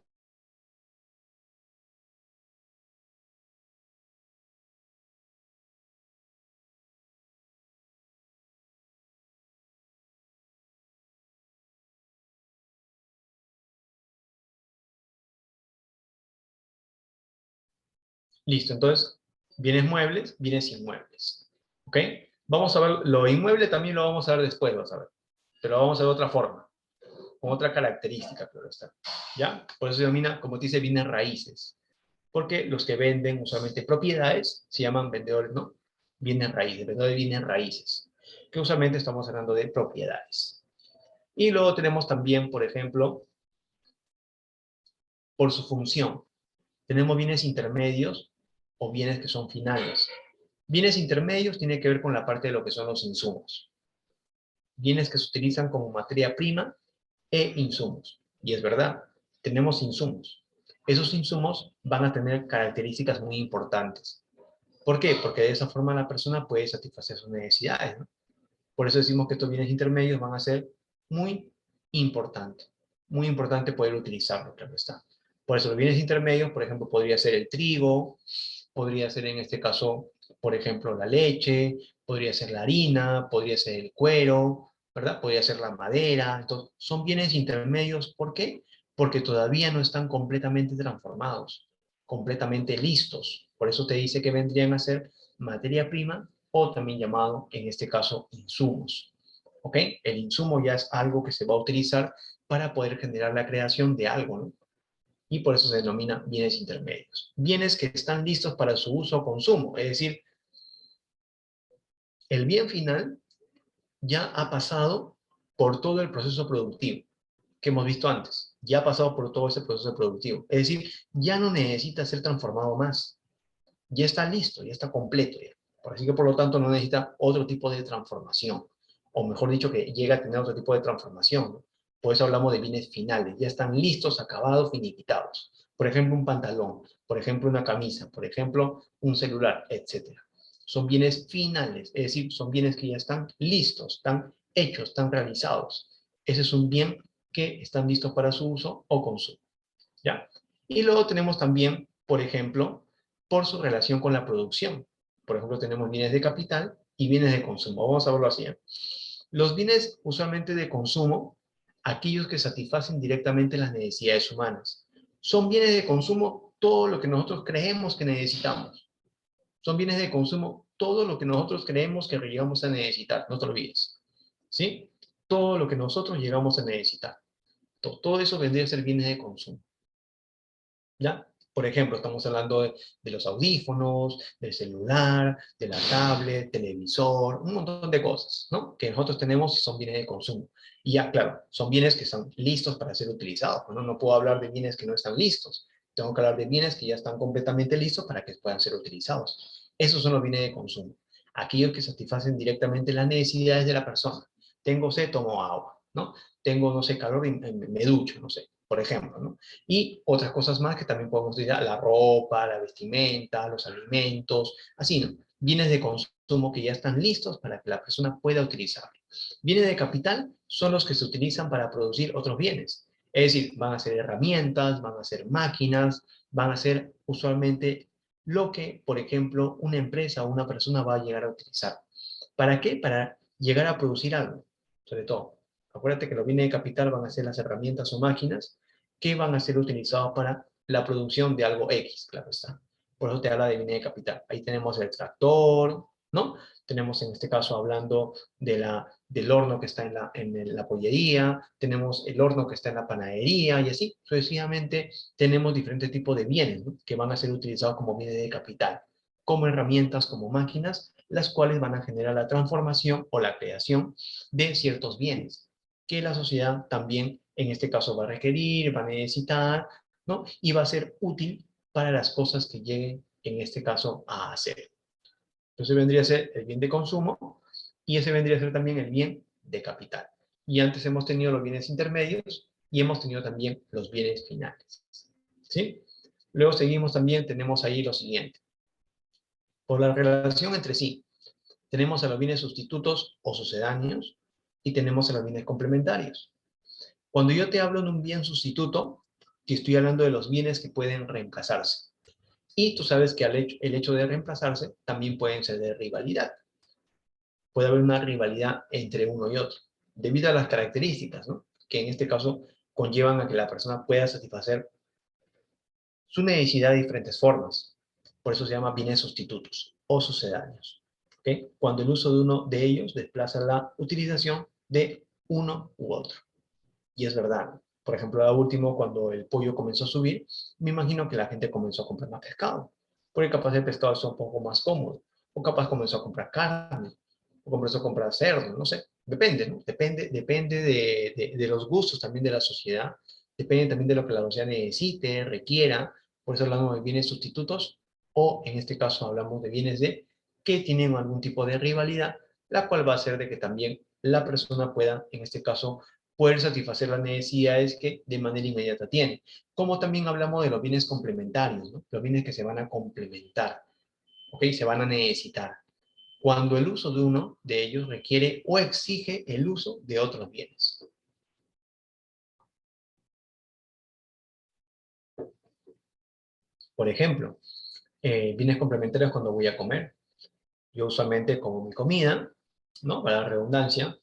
Listo, entonces, bienes muebles, bienes inmuebles. ¿Ok? Vamos a ver, lo inmueble también lo vamos a ver después, vas a ver. Pero lo vamos a ver de otra forma, con otra característica, claro está. ¿Ya? Por eso se denomina, como te dice, bienes raíces. Porque los que venden usualmente propiedades se llaman vendedores, ¿no? Bienes raíces, vendedores de bienes raíces. Que usualmente estamos hablando de propiedades. Y luego tenemos también, por ejemplo, por su función. Tenemos bienes intermedios o bienes que son finales. Bienes intermedios tiene que ver con la parte de lo que son los insumos. Bienes que se utilizan como materia prima e insumos. Y es verdad, tenemos insumos. Esos insumos van a tener características muy importantes. ¿Por qué? Porque de esa forma la persona puede satisfacer sus necesidades, ¿no? Por eso decimos que estos bienes intermedios van a ser muy importantes. Muy importante poder utilizarlos, claro está. Por eso los bienes intermedios, por ejemplo, podría ser el trigo, podría ser en este caso, por ejemplo, la leche, podría ser la harina, podría ser el cuero, ¿verdad? Podría ser la madera. Entonces, son bienes intermedios. ¿Por qué? Porque todavía no están completamente transformados, completamente listos. Por eso te dice que vendrían a ser materia prima o también llamado, en este caso, insumos. ¿Ok? El insumo ya es algo que se va a utilizar para poder generar la creación de algo, ¿no? Y por eso se denomina bienes intermedios. Bienes que están listos para su uso o consumo, es decir, el bien final ya ha pasado por todo el proceso productivo que hemos visto antes, ya ha pasado por todo ese proceso productivo, es decir, ya no necesita ser transformado más, ya está listo, ya está completo ya. Así que por lo tanto no necesita otro tipo de transformación, o mejor dicho, que llega a tener otro tipo de transformación, ¿no? Por eso hablamos de bienes finales, ya están listos, acabados, finiquitados. Por ejemplo, un pantalón, por ejemplo, una camisa, por ejemplo, un celular, etcétera. Son bienes finales, es decir, son bienes que ya están listos, están hechos, están realizados. Ese es un bien que están listos para su uso o consumo. ¿Ya? Y luego tenemos también, por ejemplo, por su relación con la producción. Por ejemplo, tenemos bienes de capital y bienes de consumo. Vamos a verlo así. Los bienes usualmente de consumo, aquellos que satisfacen directamente las necesidades humanas. Son bienes de consumo todo lo que nosotros creemos que necesitamos. Son bienes de consumo todo lo que nosotros creemos que llegamos a necesitar. No te olvides. ¿Sí? Todo lo que nosotros llegamos a necesitar. Todo eso vendría a ser bienes de consumo. ¿Ya? Por ejemplo, estamos hablando de los audífonos, del celular, de la tablet, televisor, un montón de cosas, ¿no? Que nosotros tenemos y son bienes de consumo. Y ya, claro, son bienes que están listos para ser utilizados, ¿no? No puedo hablar de bienes que no están listos. Tengo que hablar de bienes que ya están completamente listos para que puedan ser utilizados. Esos son los bienes de consumo. Aquellos que satisfacen directamente las necesidades de la persona. Tengo sed, tomo agua, ¿no? Tengo, no sé, calor y me ducho, no sé, por ejemplo, ¿no? Y otras cosas más que también podemos utilizar, la ropa, la vestimenta, los alimentos, así, ¿no? Bienes de consumo que ya están listos para que la persona pueda utilizar. Bienes de capital son los que se utilizan para producir otros bienes. Es decir, van a ser herramientas, van a ser máquinas, van a ser usualmente lo que, por ejemplo, una empresa o una persona va a llegar a utilizar. ¿Para qué? Para llegar a producir algo, sobre todo. Acuérdate que los bienes de capital van a ser las herramientas o máquinas que van a ser utilizados para la producción de algo X, claro está. Por eso te habla de bienes de capital. Ahí tenemos el tractor, ¿no? Tenemos en este caso hablando del horno que está en la pollería, tenemos el horno que está en la panadería y así sucesivamente tenemos diferentes tipos de bienes, ¿no? Que van a ser utilizados como bienes de capital, como herramientas, como máquinas, las cuales van a generar la transformación o la creación de ciertos bienes que la sociedad también en este caso va a requerir, va a necesitar, ¿no? Y va a ser útil para las cosas que lleguen en este caso a hacer. Entonces vendría a ser el bien de consumo y ese vendría a ser también el bien de capital. Y antes hemos tenido los bienes intermedios, y hemos tenido también los bienes finales. ¿Sí? Luego seguimos también, tenemos ahí lo siguiente. Por la relación entre sí, tenemos a los bienes sustitutos o sucedáneos y tenemos a los bienes complementarios. Cuando yo te hablo de un bien sustituto, te estoy hablando de los bienes que pueden reemplazarse. Y tú sabes que el hecho de reemplazarse también pueden ser de rivalidad. Puede haber una rivalidad entre uno y otro, debido a las características, ¿no? Que en este caso conllevan a que la persona pueda satisfacer su necesidad de diferentes formas. Por eso se llama bienes sustitutos o sucedáneos. ¿Okay? Cuando el uso de uno de ellos desplaza la utilización de uno u otro. Y es verdad. Por ejemplo, a último, cuando el pollo comenzó a subir, me imagino que la gente comenzó a comprar más pescado. Porque capaz el pescado es un poco más cómodo. O capaz comenzó a comprar carne. O comenzó a comprar cerdo. No sé. Depende, ¿no? Depende de los gustos también de la sociedad. Depende también de lo que la sociedad necesite, requiera. Por eso hablamos de bienes sustitutos. O en este caso hablamos de bienes de que tienen algún tipo de rivalidad, la cual va a hacer de que también la persona pueda, en este caso, poder satisfacer las necesidades que de manera inmediata tiene. Como también hablamos de los bienes complementarios, ¿no? Los bienes que se van a complementar, ¿ok? Se van a necesitar. Cuando el uso de uno de ellos requiere o exige el uso de otros bienes. Por ejemplo, bienes complementarios cuando voy a comer. Yo usualmente como mi comida, ¿no? Para la redundancia,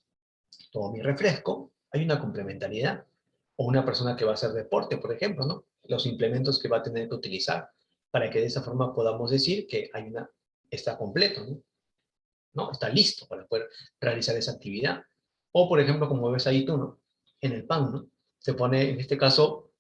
tomo mi refresco, hay una complementariedad. O una persona que va a hacer deporte, por ejemplo, ¿no? Los implementos que va a tener que utilizar para que de esa forma podamos decir que está completo, ¿no? ¿No? Está listo para poder realizar esa actividad. O, por ejemplo, como ves ahí tú, ¿no? En el pan, ¿no? Se pone, en este caso,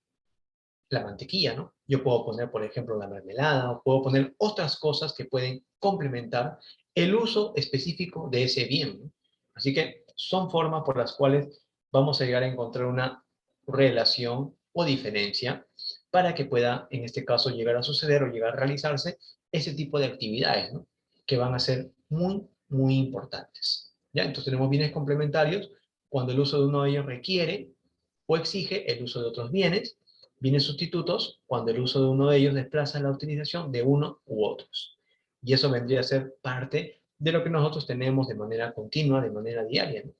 la mantequilla, ¿no? Yo puedo poner, por ejemplo, la mermelada, o puedo poner otras cosas que pueden complementar el uso específico de ese bien, ¿no? Así que son formas por las cuales vamos a llegar a encontrar una relación o diferencia para que pueda, en este caso, llegar a suceder o llegar a realizarse ese tipo de actividades, ¿no? Que van a ser muy importantes. ¿Ya? Entonces tenemos bienes complementarios cuando el uso de uno de ellos requiere o exige el uso de otros bienes, bienes sustitutos cuando el uso de uno de ellos desplaza la utilización de uno u otros. Y eso vendría a ser parte de lo que nosotros tenemos de manera continua, de manera diaria, ¿no?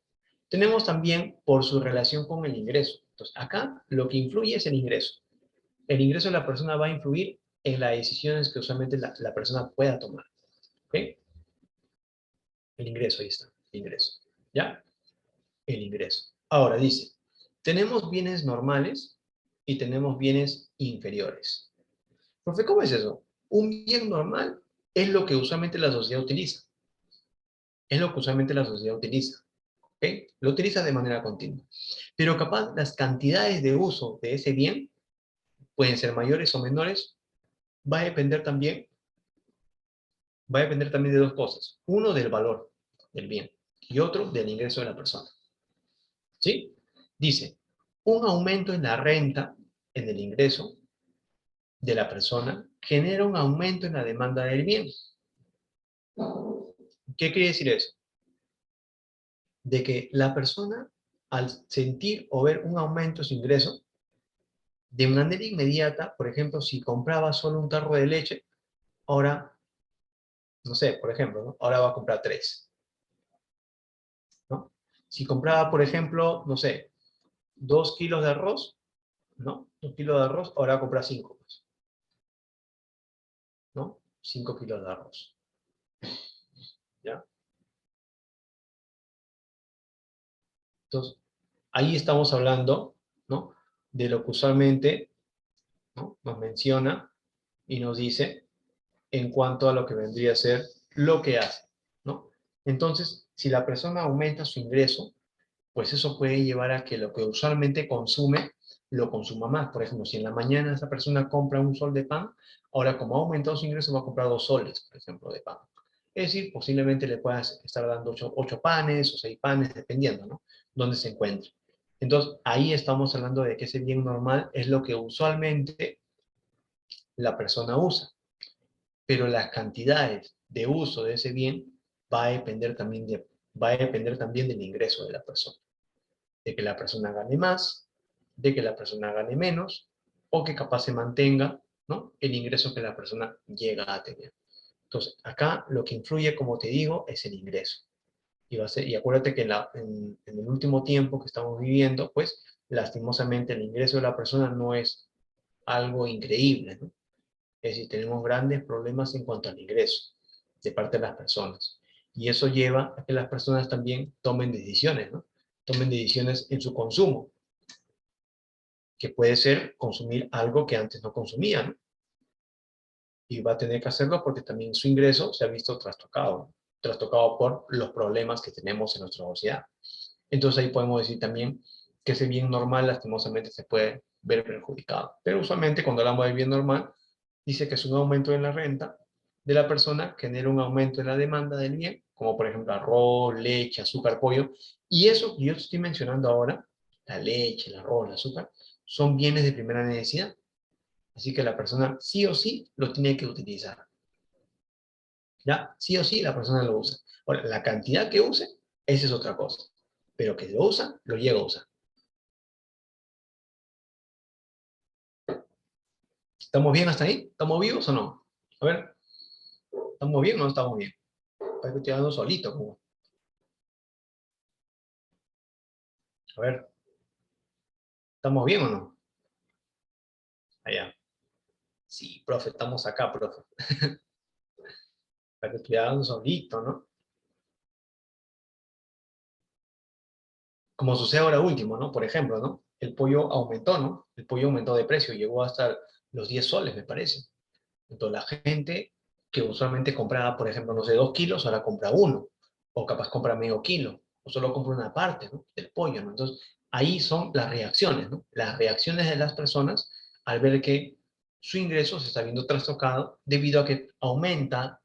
Tenemos también por su relación con el ingreso. Entonces, acá lo que influye es el ingreso. El ingreso de la persona va a influir en las decisiones que usualmente la persona pueda tomar. ¿Ok? El ingreso, ahí está, el ingreso. ¿Ya? El ingreso. Ahora dice, tenemos bienes normales y tenemos bienes inferiores. Profe, ¿cómo es eso? Un bien normal es lo que usualmente la sociedad utiliza. Es lo que usualmente la sociedad utiliza. ¿Ok? Lo utiliza de manera continua. Pero capaz las cantidades de uso de ese bien pueden ser mayores o menores. Va a depender también, va a depender también de dos cosas. Uno, del valor del bien y otro, del ingreso de la persona. ¿Sí? Dice, un aumento en la renta, en el ingreso de la persona, genera un aumento en la demanda del bien. ¿Qué quiere decir eso? De que la persona, al sentir o ver un aumento en su ingreso, de manera inmediata, por ejemplo, si compraba solo un tarro de leche, ahora, no sé, por ejemplo, ¿no? Ahora va a comprar tres, ¿no? Si compraba, por ejemplo, no sé, 2 kilos de arroz, ¿no? 2 kilos de arroz, ahora va a comprar cinco, pues, ¿no? 5 kilos de arroz, ¿ya? Entonces, ahí estamos hablando, ¿no? De lo que usualmente, ¿no? Nos menciona y nos dice en cuanto a lo que vendría a ser lo que hace, ¿no? Entonces, si la persona aumenta su ingreso, pues eso puede llevar a que lo que usualmente consume, lo consuma más. Por ejemplo, si en la mañana esa persona compra un sol de pan, ahora como ha aumentado su ingreso va a comprar 2 soles, por ejemplo, de pan. Es decir, posiblemente le puedas estar dando 8 panes o 6 panes, dependiendo, ¿no? Dónde se encuentre. Entonces, ahí estamos hablando de que ese bien normal es lo que usualmente la persona usa, pero las cantidades de uso de ese bien va a depender también, va a depender también del ingreso de la persona, de que la persona gane más, de que la persona gane menos o que capaz se mantenga, ¿no?, el ingreso que la persona llega a tener. Entonces, acá lo que influye, como te digo, es el ingreso. Y acuérdate que en el último tiempo que estamos viviendo, pues, lastimosamente el ingreso de la persona no es algo increíble, ¿no? Es decir, tenemos grandes problemas en cuanto al ingreso de parte de las personas. Y eso lleva a que las personas también tomen decisiones, ¿no? Tomen decisiones en su consumo, que puede ser consumir algo que antes no consumían, ¿no? Y va a tener que hacerlo porque también su ingreso se ha visto trastocado, ¿no?, trastocado por los problemas que tenemos en nuestra sociedad. Entonces ahí podemos decir también que ese bien normal lastimosamente se puede ver perjudicado. Pero usualmente cuando hablamos de bien normal, dice que es un aumento en la renta de la persona, genera un aumento en la demanda del bien, como por ejemplo arroz, leche, azúcar, pollo. Y eso que yo estoy mencionando ahora, la leche, el arroz, el azúcar, son bienes de primera necesidad. Así que la persona sí o sí lo tiene que utilizar. ¿Ya? Sí o sí la persona lo usa. Ahora, la cantidad que use, esa es otra cosa. Pero que lo usa, lo llega a usar. ¿Estamos bien hasta ahí? ¿Estamos vivos o no? A ver, ¿estamos bien o no estamos bien? Parece que estoy hablando solito, como. A ver, ¿estamos bien o no? Allá. Sí, profe, estamos acá, profe. Parece que estoy hablando solito, ¿no? Como sucede ahora último, ¿no? Por ejemplo, ¿no? El pollo aumentó, ¿no? El pollo aumentó de precio, llegó hasta los 10 soles, me parece. Entonces la gente que usualmente compraba, por ejemplo, no sé, 2 kilos, ahora compra uno, o capaz compra medio kilo, o solo compra una parte, ¿no?, del pollo, ¿no? Entonces ahí son las reacciones, ¿no? Las reacciones de las personas al ver que su ingreso se está viendo trastocado debido a que aumenta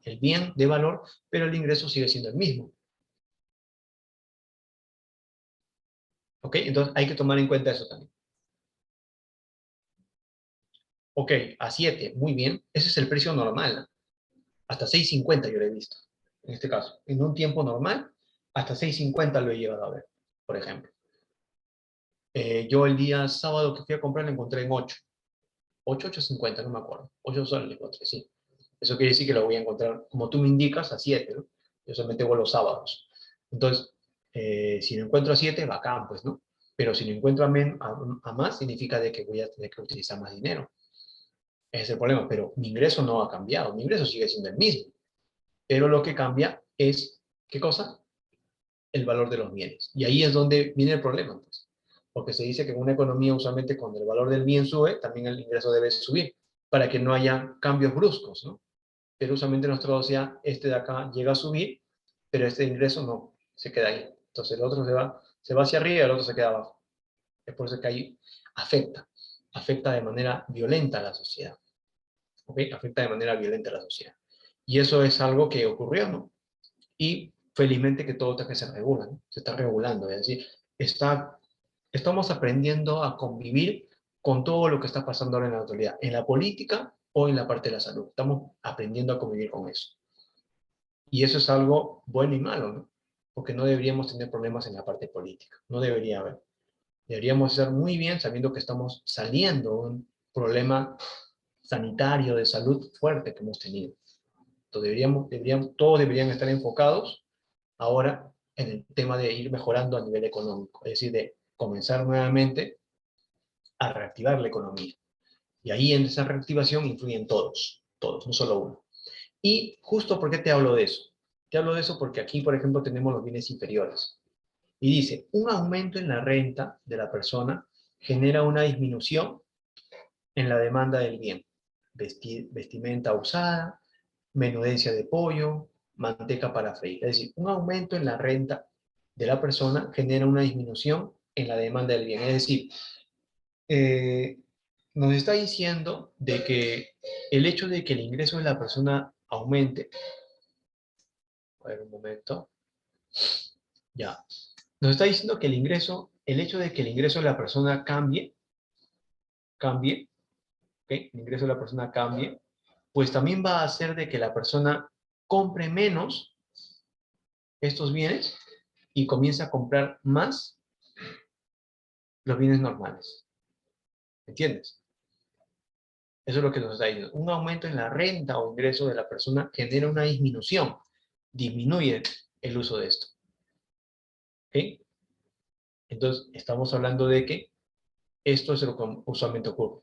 el bien de valor, pero el ingreso sigue siendo el mismo. ¿Ok? Entonces hay que tomar en cuenta eso también. Ok, a 7, muy bien. Ese es el precio normal, ¿no? Hasta 6.50 yo lo he visto, en este caso. En un tiempo normal, hasta 6.50 lo he llegado a ver, por ejemplo. Yo el día sábado que fui a comprar lo encontré en 8. 8, 8.50, no me acuerdo. 8 soles lo encontré, sí. Eso quiere decir que lo voy a encontrar, como tú me indicas, a 7, ¿no? Yo solamente voy los sábados. Entonces, si lo encuentro a 7, bacán, pues, ¿no? Pero si lo encuentro a más, significa de que voy a tener que utilizar más dinero. Ese es el problema, pero mi ingreso no ha cambiado. Mi ingreso sigue siendo el mismo. Pero lo que cambia es, ¿qué cosa? El valor de los bienes. Y ahí es donde viene el problema, pues. Porque se dice que en una economía, usualmente, cuando el valor del bien sube, también el ingreso debe subir, para que no haya cambios bruscos, ¿no? Pero usualmente en nuestra sociedad, este de acá llega a subir, pero este ingreso no, se queda ahí. Entonces el otro se va hacia arriba y el otro se queda abajo. Es por eso que ahí afecta de manera violenta a la sociedad. ¿Ok? Afecta de manera violenta a la sociedad. Y eso es algo que ocurrió, ¿no? Y felizmente que todo está que se regula, ¿no? Se está regulando, es decir, estamos aprendiendo a convivir con todo lo que está pasando ahora en la actualidad, en la política o en la parte de la salud. Estamos aprendiendo a convivir con eso. Y eso es algo bueno y malo, ¿no? Porque no deberíamos tener problemas en la parte política, no debería haber. Deberíamos hacer muy bien sabiendo que estamos saliendo de un problema sanitario de salud fuerte que hemos tenido. Entonces todos deberían estar enfocados ahora en el tema de ir mejorando a nivel económico, es decir, de comenzar nuevamente a reactivar la economía. Y ahí en esa reactivación influyen todos, no solo uno. Y justo, ¿por qué te hablo de eso? Te hablo de eso porque aquí, por ejemplo, tenemos los bienes inferiores. Y dice, un aumento en la renta de la persona genera una disminución en la demanda del bien. Vestimenta usada, menudencia de pollo, manteca para freír. Es decir, un aumento en la renta de la persona genera una disminución en la demanda del bien. Es decir, eh, nos está diciendo de que el hecho de que el ingreso de la persona aumente, a ver un momento, ya, nos está diciendo que el hecho de que el ingreso de la persona cambie, ¿okay? El ingreso de la persona cambie, pues también va a hacer de que la persona compre menos estos bienes y comience a comprar más los bienes normales. ¿Entiendes? Eso es lo que nos está diciendo. Un aumento en la renta o ingreso de la persona genera una disminución. Disminuye el uso de esto. ¿Ok? Entonces, estamos hablando de que esto es lo que usualmente ocurre.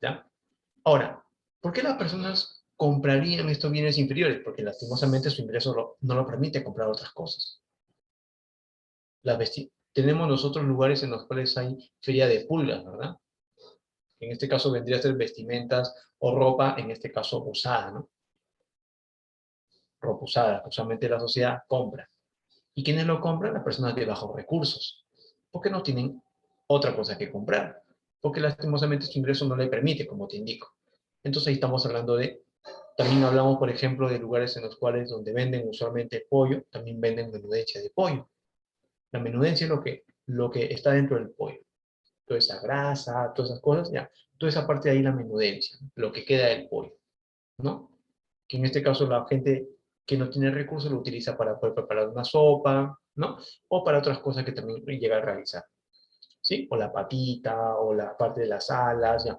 ¿Ya? Ahora, ¿por qué las personas comprarían estos bienes inferiores? Porque lastimosamente su ingreso no lo permite comprar otras cosas. Tenemos nosotros lugares en los cuales hay feria de pulgas, ¿verdad? En este caso vendría a ser vestimentas o ropa, en este caso usada, ¿no? Ropa usada, usualmente la sociedad compra. ¿Y quiénes lo compran? Las personas de bajos recursos, porque no tienen otra cosa que comprar, porque lastimosamente su ingreso no le permite, como te indico. Entonces ahí estamos hablando de, también hablamos, por ejemplo, de lugares en los cuales donde venden usualmente pollo, también venden menudencia de pollo. La menudencia es lo que está dentro del pollo. Toda esa grasa, todas esas cosas, ya. Toda esa parte de ahí la menudencia, lo que queda del pollo, ¿no? Que en este caso la gente que no tiene recursos lo utiliza para poder preparar una sopa, ¿no? O para otras cosas que también llega a realizar, ¿sí? O la patita, o la parte de las alas, ya.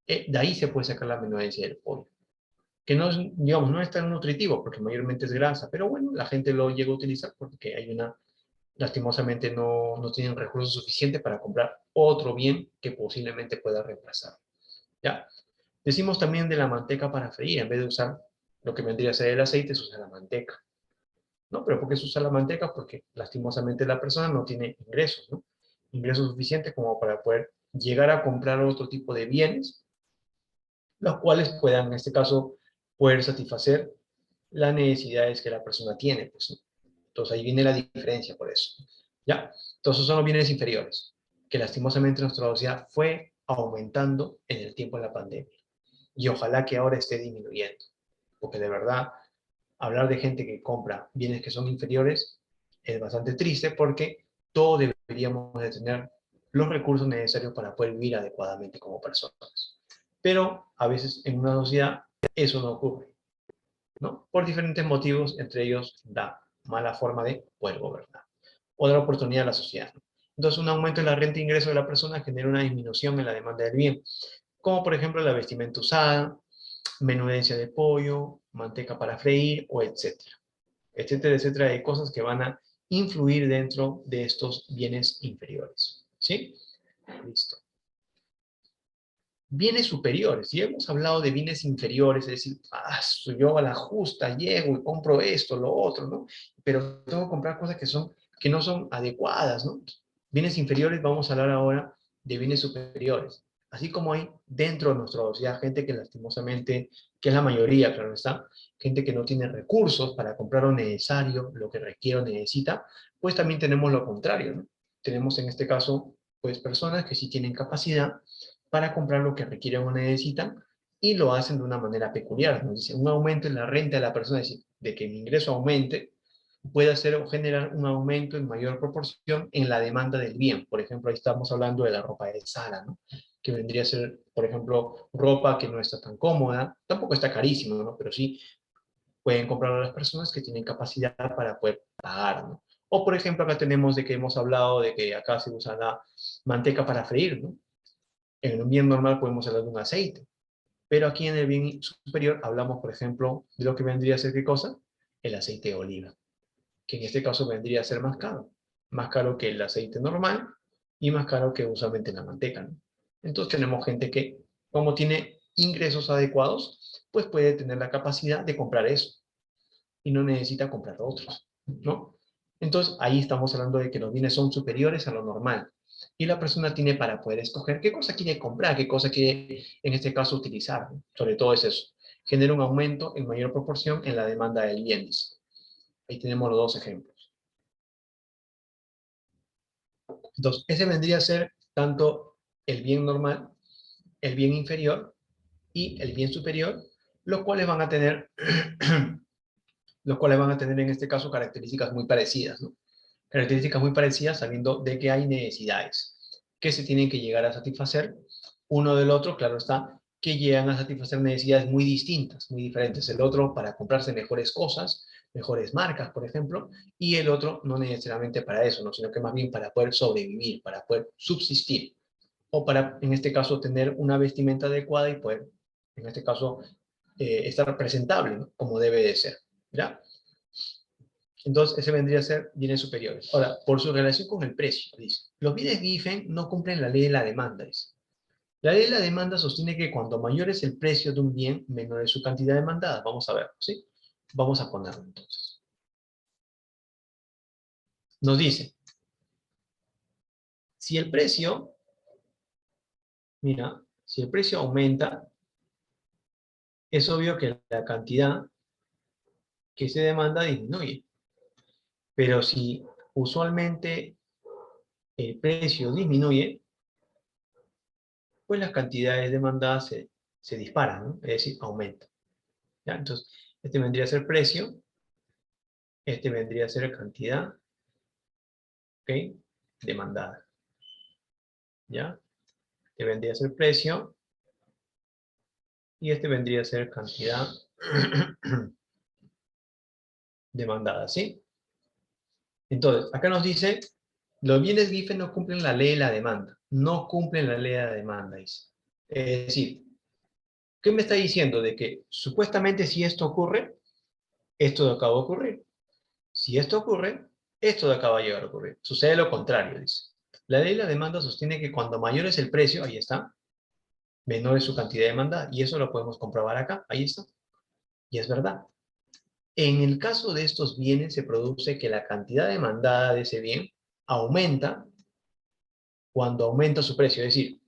De ahí se puede sacar la menudencia del pollo. Que no es, digamos, no es tan nutritivo, porque mayormente es grasa, pero bueno, la gente lo llega a utilizar porque hay lastimosamente no tienen recursos suficientes para comprar otro bien que posiblemente pueda reemplazar, ¿ya? Decimos también de la manteca para freír, en vez de usar lo que vendría a ser el aceite, se usa la manteca, ¿no? ¿Pero por qué se usa la manteca? Porque lastimosamente la persona no tiene ingresos, ¿no? Ingresos suficientes como para poder llegar a comprar otro tipo de bienes, los cuales puedan, en este caso, poder satisfacer las necesidades que la persona tiene, pues, ¿no? Entonces ahí viene la diferencia por eso, ¿ya? Entonces son los bienes inferiores, que lastimosamente nuestra sociedad fue aumentando en el tiempo de la pandemia. Y ojalá que ahora esté disminuyendo, porque de verdad hablar de gente que compra bienes que son inferiores es bastante triste porque todos deberíamos de tener los recursos necesarios para poder vivir adecuadamente como personas. Pero a veces en una sociedad eso no ocurre, ¿no? Por diferentes motivos, entre ellos la mala forma de poder gobernar o dar oportunidad a la sociedad, ¿no? Entonces, un aumento en la renta e ingreso de la persona genera una disminución en la demanda del bien, como por ejemplo la vestimenta usada, menudencia de pollo, manteca para freír, o etcétera. Etcétera, etcétera, de cosas que van a influir dentro de estos bienes inferiores. ¿Sí? Listo. Bienes superiores. Y hemos hablado de bienes inferiores, es decir, yo a la justa llego y compro esto, lo otro, ¿no? Pero tengo que comprar cosas que no son adecuadas, ¿no? Bienes inferiores, vamos a hablar ahora de bienes superiores. Así como hay dentro de nuestra sociedad gente que lastimosamente, que es la mayoría, claro está, gente que no tiene recursos para comprar lo necesario, lo que requiere o necesita, pues también tenemos lo contrario, ¿no? Tenemos en este caso, pues personas que sí tienen capacidad para comprar lo que requieren o necesitan y lo hacen de una manera peculiar. Nos dice, un aumento en la renta de la persona, es decir, de que mi ingreso aumente, puede hacer o generar un aumento en mayor proporción en la demanda del bien. Por ejemplo, ahí estamos hablando de la ropa de Zara, ¿no? Que vendría a ser, por ejemplo, ropa que no está tan cómoda, tampoco está carísima, ¿no? Pero sí pueden comprar a las personas que tienen capacidad para poder pagar, ¿no? O, por ejemplo, acá tenemos de que hemos hablado de que acá se usa la manteca para freír, ¿no? En un bien normal podemos hablar de un aceite, pero aquí en el bien superior hablamos, por ejemplo, de lo que vendría a ser, ¿qué cosa? El aceite de oliva, que en este caso vendría a ser más caro que el aceite normal y más caro que usualmente la manteca, ¿no? Entonces tenemos gente que, como tiene ingresos adecuados, pues puede tener la capacidad de comprar eso y no necesita comprar otros, ¿no? Entonces ahí estamos hablando de que los bienes son superiores a lo normal y la persona tiene para poder escoger qué cosa quiere comprar, qué cosa quiere en este caso utilizar, ¿no? Sobre todo es eso, genera un aumento en mayor proporción en la demanda de bienes. Ahí tenemos los dos ejemplos. Entonces, ese vendría a ser tanto el bien normal, el bien inferior y el bien superior, los cuales van a tener, los cuales van a tener en este caso características muy parecidas, ¿no? Características muy parecidas sabiendo de que hay necesidades que se tienen que llegar a satisfacer uno del otro, claro está, que llegan a satisfacer necesidades muy distintas, muy diferentes. El otro para comprarse mejores cosas, mejores marcas, por ejemplo, y el otro no necesariamente para eso, ¿no? Sino que más bien para poder sobrevivir, para poder subsistir, o para, en este caso, tener una vestimenta adecuada y poder, en este caso, estar presentable, ¿no? Como debe de ser, ¿ya? Entonces, ese vendría a ser bienes superiores. Ahora, por su relación con el precio, dice, los bienes Giffen no cumplen la ley de la demanda, dice. La ley de la demanda sostiene que cuanto mayor es el precio de un bien, menor es su cantidad demandada. Vamos a verlo, ¿sí? Vamos a ponerlo entonces. Nos dice, si el precio, mira, si el precio aumenta, es obvio que la cantidad que se demanda disminuye. Pero si usualmente el precio disminuye, pues las cantidades demandadas se disparan, ¿no? Es decir, aumentan. ¿Ya? Entonces, este vendría a ser precio, este vendría a ser cantidad, ¿ok? Demandada. ¿Ya? Este vendría a ser precio y este vendría a ser cantidad demandada, ¿sí? Entonces, acá nos dice, los bienes Giffen no cumplen la ley de la demanda. No cumplen la ley de la demanda, dice. Es decir, ¿qué me está diciendo? De que supuestamente si esto ocurre, esto de acá va a ocurrir. Si esto ocurre, esto de acá va a llegar a ocurrir. Sucede lo contrario, dice. La ley de la demanda sostiene que cuando mayor es el precio, ahí está, menor es su cantidad demandada. Y eso lo podemos comprobar acá, ahí está. Y es verdad. En el caso de estos bienes se produce que la cantidad demandada de ese bien aumenta cuando aumenta su precio. Es decir,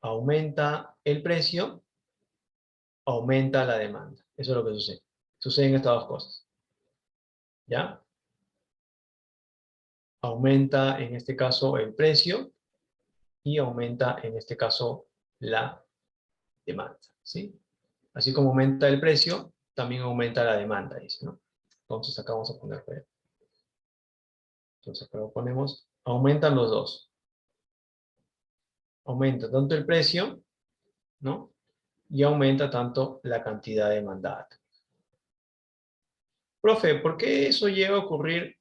aumenta el precio, aumenta la demanda. Eso es lo que sucede. Suceden estas dos cosas. ¿Ya? Aumenta en este caso el precio y aumenta en este caso la demanda. ¿Sí? Así como aumenta el precio, también aumenta la demanda, dice, ¿no? Entonces acá vamos a poner, entonces acá lo ponemos, aumentan los dos. Aumenta tanto el precio, ¿no? Y aumenta tanto la cantidad demandada. Profe, ¿por qué eso llega a ocurrir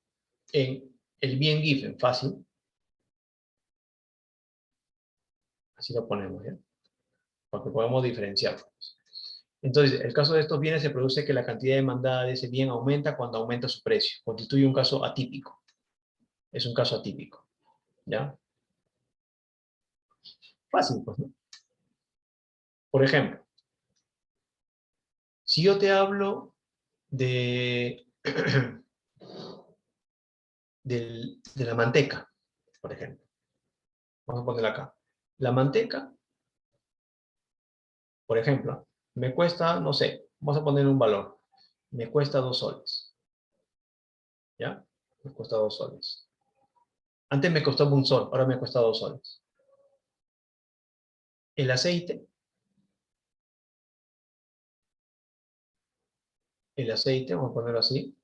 en el bien Giffen? Fácil. Así lo ponemos, ¿ya? Porque podemos diferenciarlos. Entonces, el caso de estos bienes se produce que la cantidad demandada de ese bien aumenta cuando aumenta su precio. Constituye un caso atípico. Es un caso atípico, ¿ya? Fácil, pues, ¿no? Por ejemplo, si yo te hablo de, de la manteca, por ejemplo. Vamos a ponerla acá. La manteca, por ejemplo, me cuesta, no sé, vamos a poner un valor. Me cuesta 2 soles. ¿Ya? Me cuesta 2 soles. Antes me costaba 1 sol, ahora me cuesta 2 soles. El aceite, vamos a ponerlo así,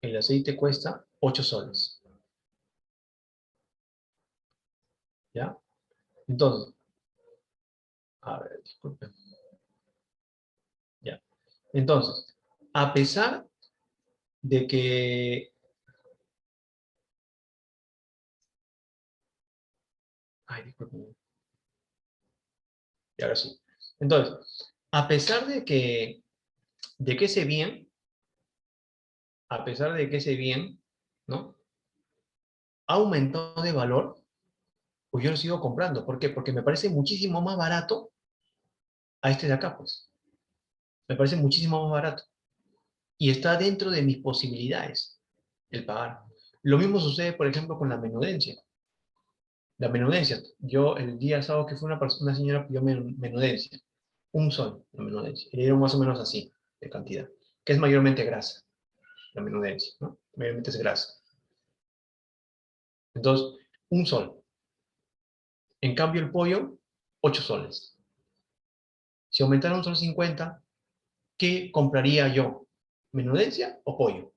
el aceite cuesta 8 soles. ¿Ya? Entonces, a ver, disculpen. ¿Ya? Entonces, a pesar de que... Ay, disculpen. Y ahora sí. Entonces, a pesar de que ese bien, a pesar de que ese bien, ¿no? Ha aumentado de valor, pues yo lo sigo comprando. ¿Por qué? Porque me parece muchísimo más barato a este de acá, pues. Me parece muchísimo más barato. Y está dentro de mis posibilidades el pagar. Lo mismo sucede, por ejemplo, con la menudencia. La menudencia. Yo el día sábado que fue una señora pidió menudencia. 1 sol de menudencia. Y le dieron más o menos así, de cantidad. Que es mayormente grasa, la menudencia, ¿no? Mayormente es grasa. Entonces, 1 sol. En cambio, el pollo, 8 soles. Si aumentara 1,50 sol, ¿qué compraría yo? ¿Menudencia o pollo?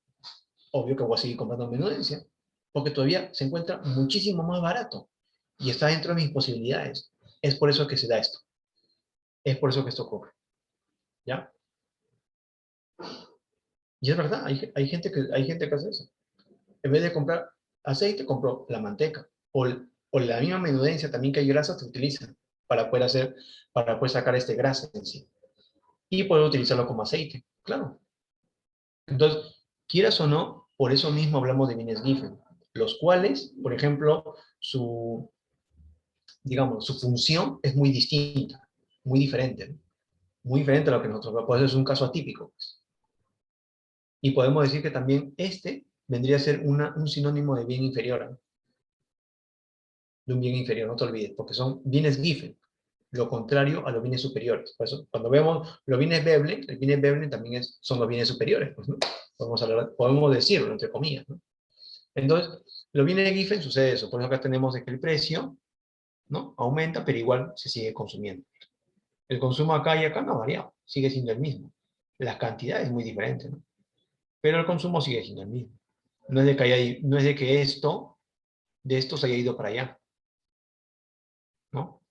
Obvio que voy a seguir comprando menudencia, porque todavía se encuentra muchísimo más barato y está dentro de mis posibilidades. Es por eso que se da esto. Es por eso que esto ocurre. ¿Ya? Y es verdad, hay gente que hace eso. En vez de comprar aceite, compró la manteca. O la misma menudencia también que hay grasa se utiliza para poder hacer, para poder sacar este grasa en sí. Y poder utilizarlo como aceite, claro. Entonces, quieras o no, por eso mismo hablamos de bienes Giffen, los cuales, por ejemplo, digamos, su función es muy distinta, muy diferente, ¿no? Muy diferente a lo que nosotros vemos. Por eso es un caso atípico, pues. Y podemos decir que también este vendría a ser un sinónimo de bien inferior, ¿no? De un bien inferior, no te olvides, porque son bienes Giffen, lo contrario a los bienes superiores. Por eso, cuando vemos los bienes Veblen, el bienes Veblen también son los bienes superiores, pues, ¿no? Podemos decirlo, entre comillas, ¿no? Entonces, los bienes Giffen sucede eso. Por eso acá tenemos que el precio, ¿no? Aumenta, pero igual se sigue consumiendo. El consumo acá y acá no ha variado, sigue siendo el mismo. Las cantidades muy diferentes, ¿no? Pero el consumo sigue siendo el mismo. No es de que, no es de que de esto se haya ido para allá, ¿no?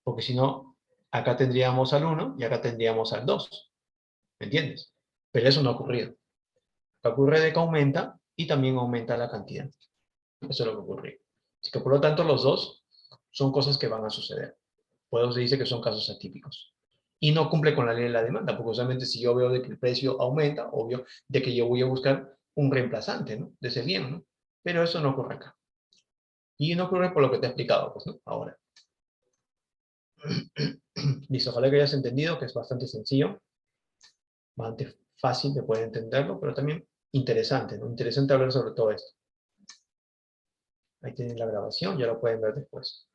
Porque si no, acá tendríamos al 1 y acá tendríamos al 2, ¿me entiendes? Pero eso no ha ocurrido. Lo que ocurre de que aumenta y también aumenta la cantidad. Eso es lo que ocurre. Así que por lo tanto los dos son cosas que van a suceder. Por eso se dice que son casos atípicos. Y no cumple con la ley de la demanda, porque solamente si yo veo de que el precio aumenta, obvio, de que yo voy a buscar un reemplazante, ¿no? De ese bien, ¿no? Pero eso no ocurre acá. Y no ocurre por lo que te he explicado, pues, ¿no? Ahora. Listo, ojalá que hayas entendido que es bastante sencillo, bastante fácil de poder entenderlo, pero también interesante, ¿no? Interesante hablar sobre todo esto. Ahí tienen la grabación, ya lo pueden ver después.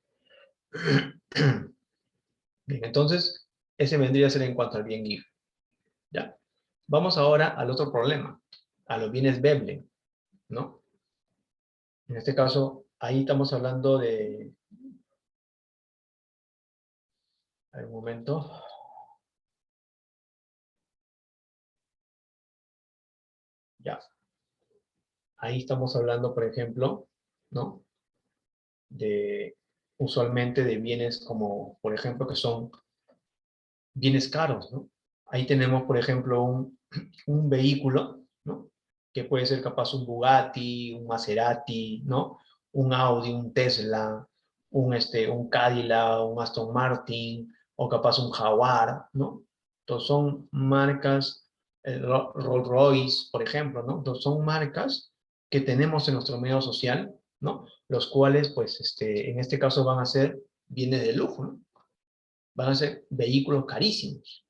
Bien, entonces, ese vendría a ser en cuanto al bien GIF. ¿Ya? Vamos ahora al otro problema, a los bienes Veblen, ¿no? En este caso, ahí estamos hablando de... A ver, un momento. Ya. Ahí estamos hablando, por ejemplo, ¿no? De usualmente de bienes como, por ejemplo, que son bienes caros, ¿no? Ahí tenemos, por ejemplo, un vehículo, ¿no? Que puede ser capaz un Bugatti, un Maserati, ¿no? Un Audi, un Tesla, un Cadillac, un Aston Martin, o capaz un Jaguar, ¿no? Entonces son marcas, Rolls Royce, por ejemplo, ¿no? Entonces son marcas que tenemos en nuestro medio social, ¿no? Los cuales, pues, en este caso van a ser bienes de lujo, ¿no? Van a ser vehículos carísimos.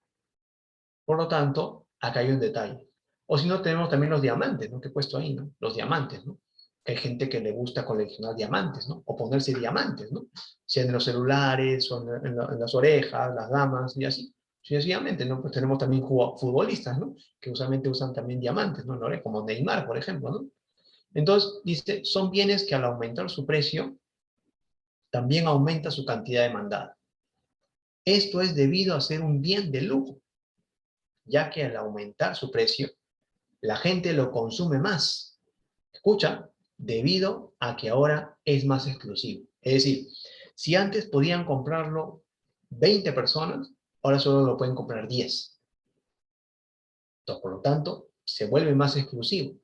Por lo tanto, acá hay un detalle. O si no, tenemos también los diamantes, ¿no? Que he puesto ahí, ¿no? Los diamantes, ¿no? Que hay gente que le gusta coleccionar diamantes, ¿no? O ponerse diamantes, ¿no? Sea en los celulares, o en las orejas, las damas, y así. Sucesivamente, ¿no? Pues tenemos también futbolistas, ¿no? Que usualmente usan también diamantes, ¿no? Como Neymar, por ejemplo, ¿no? Entonces, dice, son bienes que al aumentar su precio, también aumenta su cantidad demandada. Esto es debido a ser un bien de lujo, ya que al aumentar su precio, la gente lo consume más. Escucha, debido a que ahora es más exclusivo. Es decir, si antes podían comprarlo 20 personas, ahora solo lo pueden comprar 10. Entonces, por lo tanto, se vuelve más exclusivo.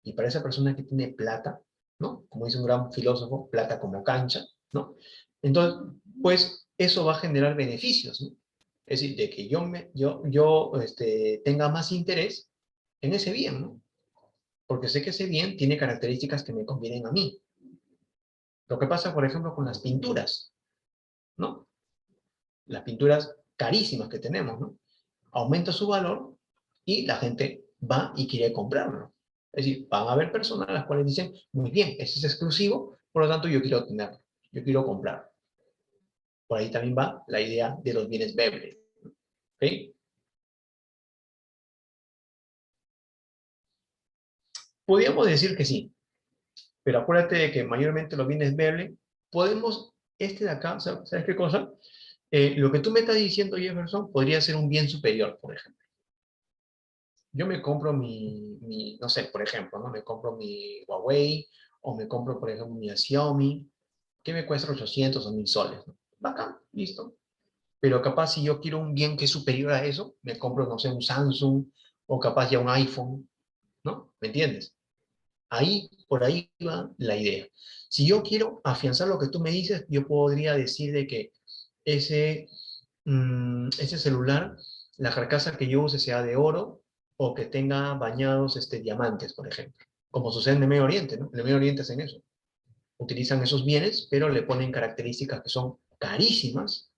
Y para esa persona que tiene plata, ¿no? Como dice un gran filósofo, plata como cancha, ¿no? Entonces, pues eso va a generar beneficios, ¿no? Es decir, de que yo tenga más interés en ese bien, ¿no? Porque sé que ese bien tiene características que me convienen a mí. Lo que pasa, por ejemplo, con las pinturas, ¿no? Las pinturas carísimas que tenemos, ¿no? Aumenta su valor y la gente va y quiere comprarlo. Es decir, van a haber personas a las cuales dicen, muy bien, ese es exclusivo, por lo tanto yo quiero tenerlo, yo quiero comprarlo. Por ahí también va la idea de los bienes Veblen. ¿Ok? Podríamos decir que sí, pero acuérdate de que mayormente los bienes Veblen, podemos, este de acá, ¿sabes qué cosa? Lo que tú me estás diciendo, Jefferson, podría ser un bien superior, por ejemplo. Yo me compro no sé, por ejemplo, ¿no? Me compro mi Huawei o me compro, por ejemplo, mi Xiaomi, que me cuesta 800 o 1000 soles, ¿no? Bacán, listo. Pero capaz si yo quiero un bien que es superior a eso, me compro, no sé, un Samsung o capaz ya un iPhone, ¿no? ¿Me entiendes? Ahí, por ahí va la idea. Si yo quiero afianzar lo que tú me dices, yo podría decir de que ese, ese celular, la carcasa que yo use sea de oro o que tenga bañados diamantes, por ejemplo. Como sucede en el Medio Oriente, ¿no? En el Medio Oriente hacen eso. Utilizan esos bienes, pero le ponen características que son carísimas,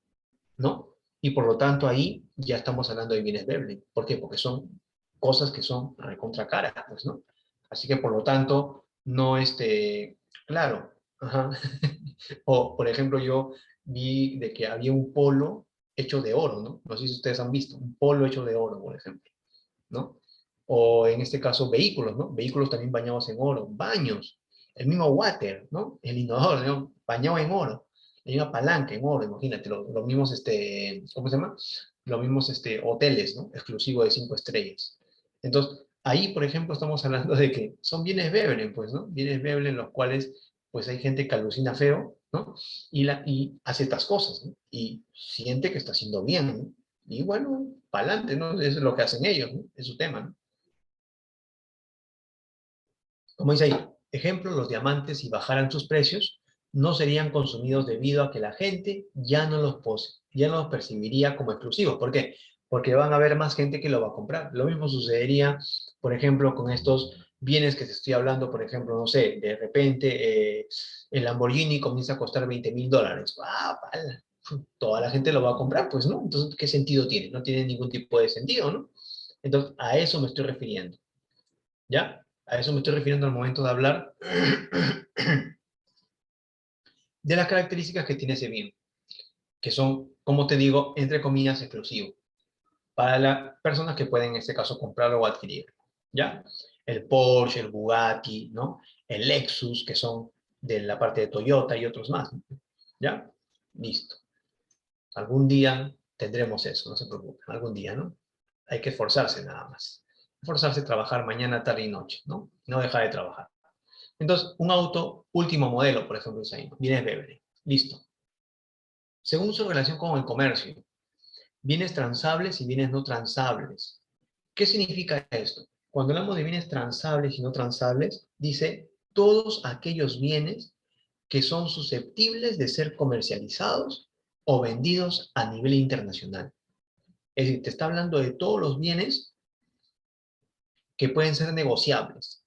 ¿no? Y por lo tanto ahí ya estamos hablando de bienes Veblen. ¿Por qué? Porque son cosas que son recontra caras, pues, ¿no? Así que por lo tanto, no claro, ajá. O por ejemplo yo vi de que había un polo hecho de oro, ¿no? No sé si ustedes han visto, un polo hecho de oro, por ejemplo, ¿no? O en este caso vehículos, ¿no? Vehículos también bañados en oro, baños, el mismo water, ¿no? El inodoro, ¿no? Bañado en oro, hay una palanca en oro, imagínate, los mismos, ¿cómo se llama? Los mismos hoteles, ¿no? Exclusivos de 5 estrellas. Entonces, ahí, por ejemplo, estamos hablando de que son bienes Veblen, pues, ¿no? Bienes Veblen los cuales, pues, hay gente que alucina feo, ¿no? Y hace estas cosas, ¿no? Y siente que está haciendo bien, ¿no? Y bueno, para adelante, ¿no? Eso es lo que hacen ellos, ¿no? Es su tema, ¿no? Como dice ahí, ejemplo, los diamantes, si bajaran sus precios, no serían consumidos debido a que la gente ya no los posee, ya no los percibiría como exclusivos. ¿Por qué? Porque van a haber más gente que lo va a comprar. Lo mismo sucedería, por ejemplo, con estos bienes que te estoy hablando, por ejemplo, no sé, de repente el Lamborghini comienza a costar $20.000. ¡Ah, pala! Toda la gente lo va a comprar, pues, ¿no? Entonces, ¿qué sentido tiene? No tiene ningún tipo de sentido, ¿no? Entonces, a eso me estoy refiriendo. ¿Ya? A eso me estoy refiriendo al momento de hablar de las características que tiene ese bien, que son, como te digo, entre comillas, exclusivos, para las personas que pueden, en este caso, comprarlo o adquirir. ¿Ya? El Porsche, el Bugatti, ¿no? El Lexus, que son de la parte de Toyota y otros más. ¿No? ¿Ya? Listo. Algún día tendremos eso, no se preocupen. Algún día, ¿no? Hay que esforzarse nada más. Esforzarse, trabajar mañana, tarde y noche, ¿no? No dejar de trabajar. Entonces, un auto último modelo, por ejemplo, dice ahí, bienes Beverly. Listo. Según su relación con el comercio, bienes transables y bienes no transables. ¿Qué significa esto? Cuando hablamos de bienes transables y no transables, dice todos aquellos bienes que son susceptibles de ser comercializados o vendidos a nivel internacional. Es decir, te está hablando de todos los bienes que pueden ser negociables.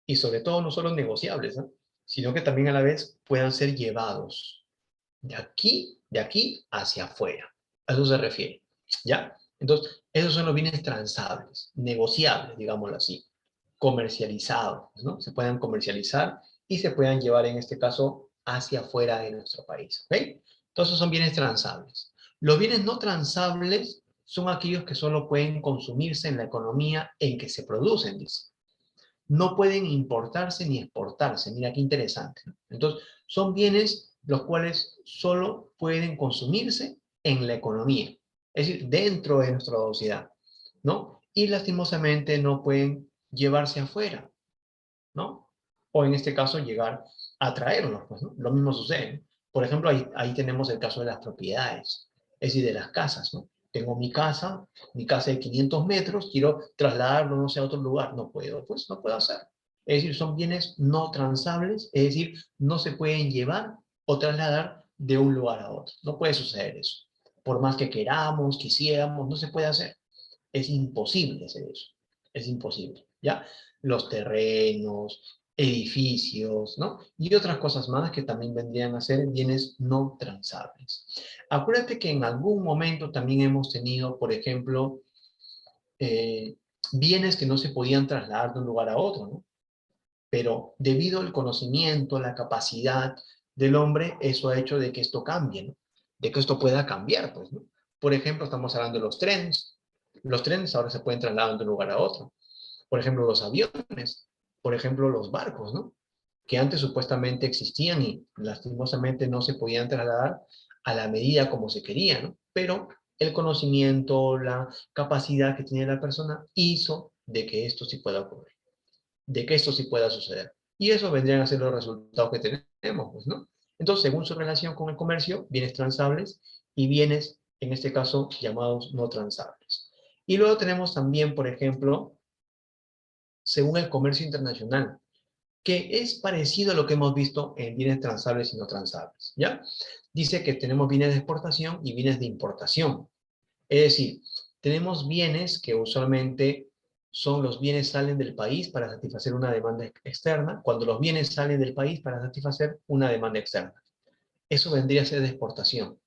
Y sobre todo no solo negociables, ¿no? Sino que también a la vez puedan ser llevados de aquí hacia afuera. A eso se refiere, ¿ya? Entonces, esos son los bienes transables, negociables, digámoslo así, comercializados, ¿no? Se puedan comercializar y se puedan llevar, en este caso, hacia afuera de nuestro país, ¿ok? Entonces, son bienes transables. Los bienes no transables son aquellos que solo pueden consumirse en la economía en que se producen, dice. No pueden importarse ni exportarse. Mira qué interesante, ¿no? Entonces, son bienes los cuales solo pueden consumirse en la economía, es decir, dentro de nuestra sociedad, ¿no? Y lastimosamente no pueden llevarse afuera, ¿no? O en este caso llegar a traerlos, pues, ¿no? Lo mismo sucede, ¿no? Por ejemplo, ahí tenemos el caso de las propiedades, es decir, de las casas, ¿no? Tengo mi casa de 500 metros, quiero trasladarlo, no sé, a otro lugar, no puedo, pues no puedo hacer. Es decir, son bienes no transables, es decir, no se pueden llevar o trasladar de un lugar a otro. No puede suceder eso. Por más que queramos, quisiéramos, no se puede hacer. Es imposible hacer eso. Es imposible, ¿ya? Los terrenos, edificios, ¿no? Y otras cosas más que también vendrían a ser bienes no transables. Acuérdate que en algún momento también hemos tenido, por ejemplo, eh, bienes que no se podían trasladar de un lugar a otro, ¿no? Pero debido al conocimiento, la capacidad del hombre, eso ha hecho de que esto cambie, ¿no? De que esto pueda cambiar, pues, ¿no? Por ejemplo, estamos hablando de los trenes. Los trenes ahora se pueden trasladar de un lugar a otro. Por ejemplo, los aviones. Por ejemplo, los barcos, ¿no? Que antes supuestamente existían y lastimosamente no se podían trasladar a la medida como se quería, ¿no? Pero el conocimiento, la capacidad que tiene la persona hizo de que esto sí pueda ocurrir, de que esto sí pueda suceder. Y eso vendrían a ser los resultados que tenemos, pues, ¿no? Entonces, según su relación con el comercio, bienes transables y bienes, en este caso, llamados no transables. Y luego tenemos también, por ejemplo, según el comercio internacional, que es parecido a lo que hemos visto en bienes transables y no transables, ¿ya? Dice que tenemos bienes de exportación y bienes de importación. Es decir, tenemos bienes que usualmente son los bienes salen del país para satisfacer una demanda externa, cuando los bienes salen del país para satisfacer una demanda externa. Eso vendría a ser de exportación.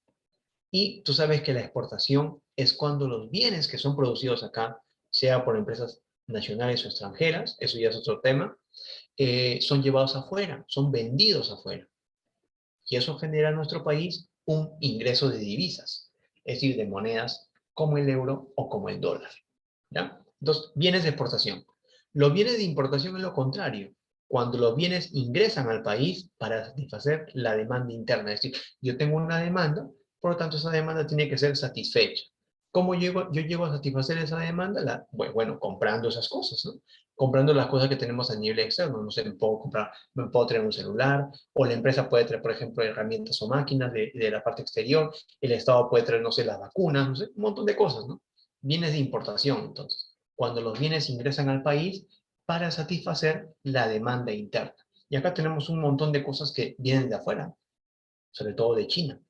Y tú sabes que la exportación es cuando los bienes que son producidos acá, sea por empresas nacionales o extranjeras, eso ya es otro tema, son llevados afuera, son vendidos afuera. Y eso genera en nuestro país un ingreso de divisas, es decir, de monedas como el euro o como el dólar. ¿Ya? Entonces, bienes de exportación. Los bienes de importación es lo contrario. Cuando los bienes ingresan al país para satisfacer la demanda interna. Es decir, yo tengo una demanda, por lo tanto esa demanda tiene que ser satisfecha. ¿Cómo yo llego a satisfacer esa demanda? Bueno, comprando esas cosas, ¿no? Comprando las cosas que tenemos a nivel externo. No sé, me puedo traer un celular, o la empresa puede traer, por ejemplo, herramientas o máquinas de la parte exterior, el Estado puede traer, no sé, las vacunas, no sé, un montón de cosas, ¿no? Bienes de importación, entonces, cuando los bienes ingresan al país para satisfacer la demanda interna. Y acá tenemos un montón de cosas que vienen de afuera, sobre todo de China.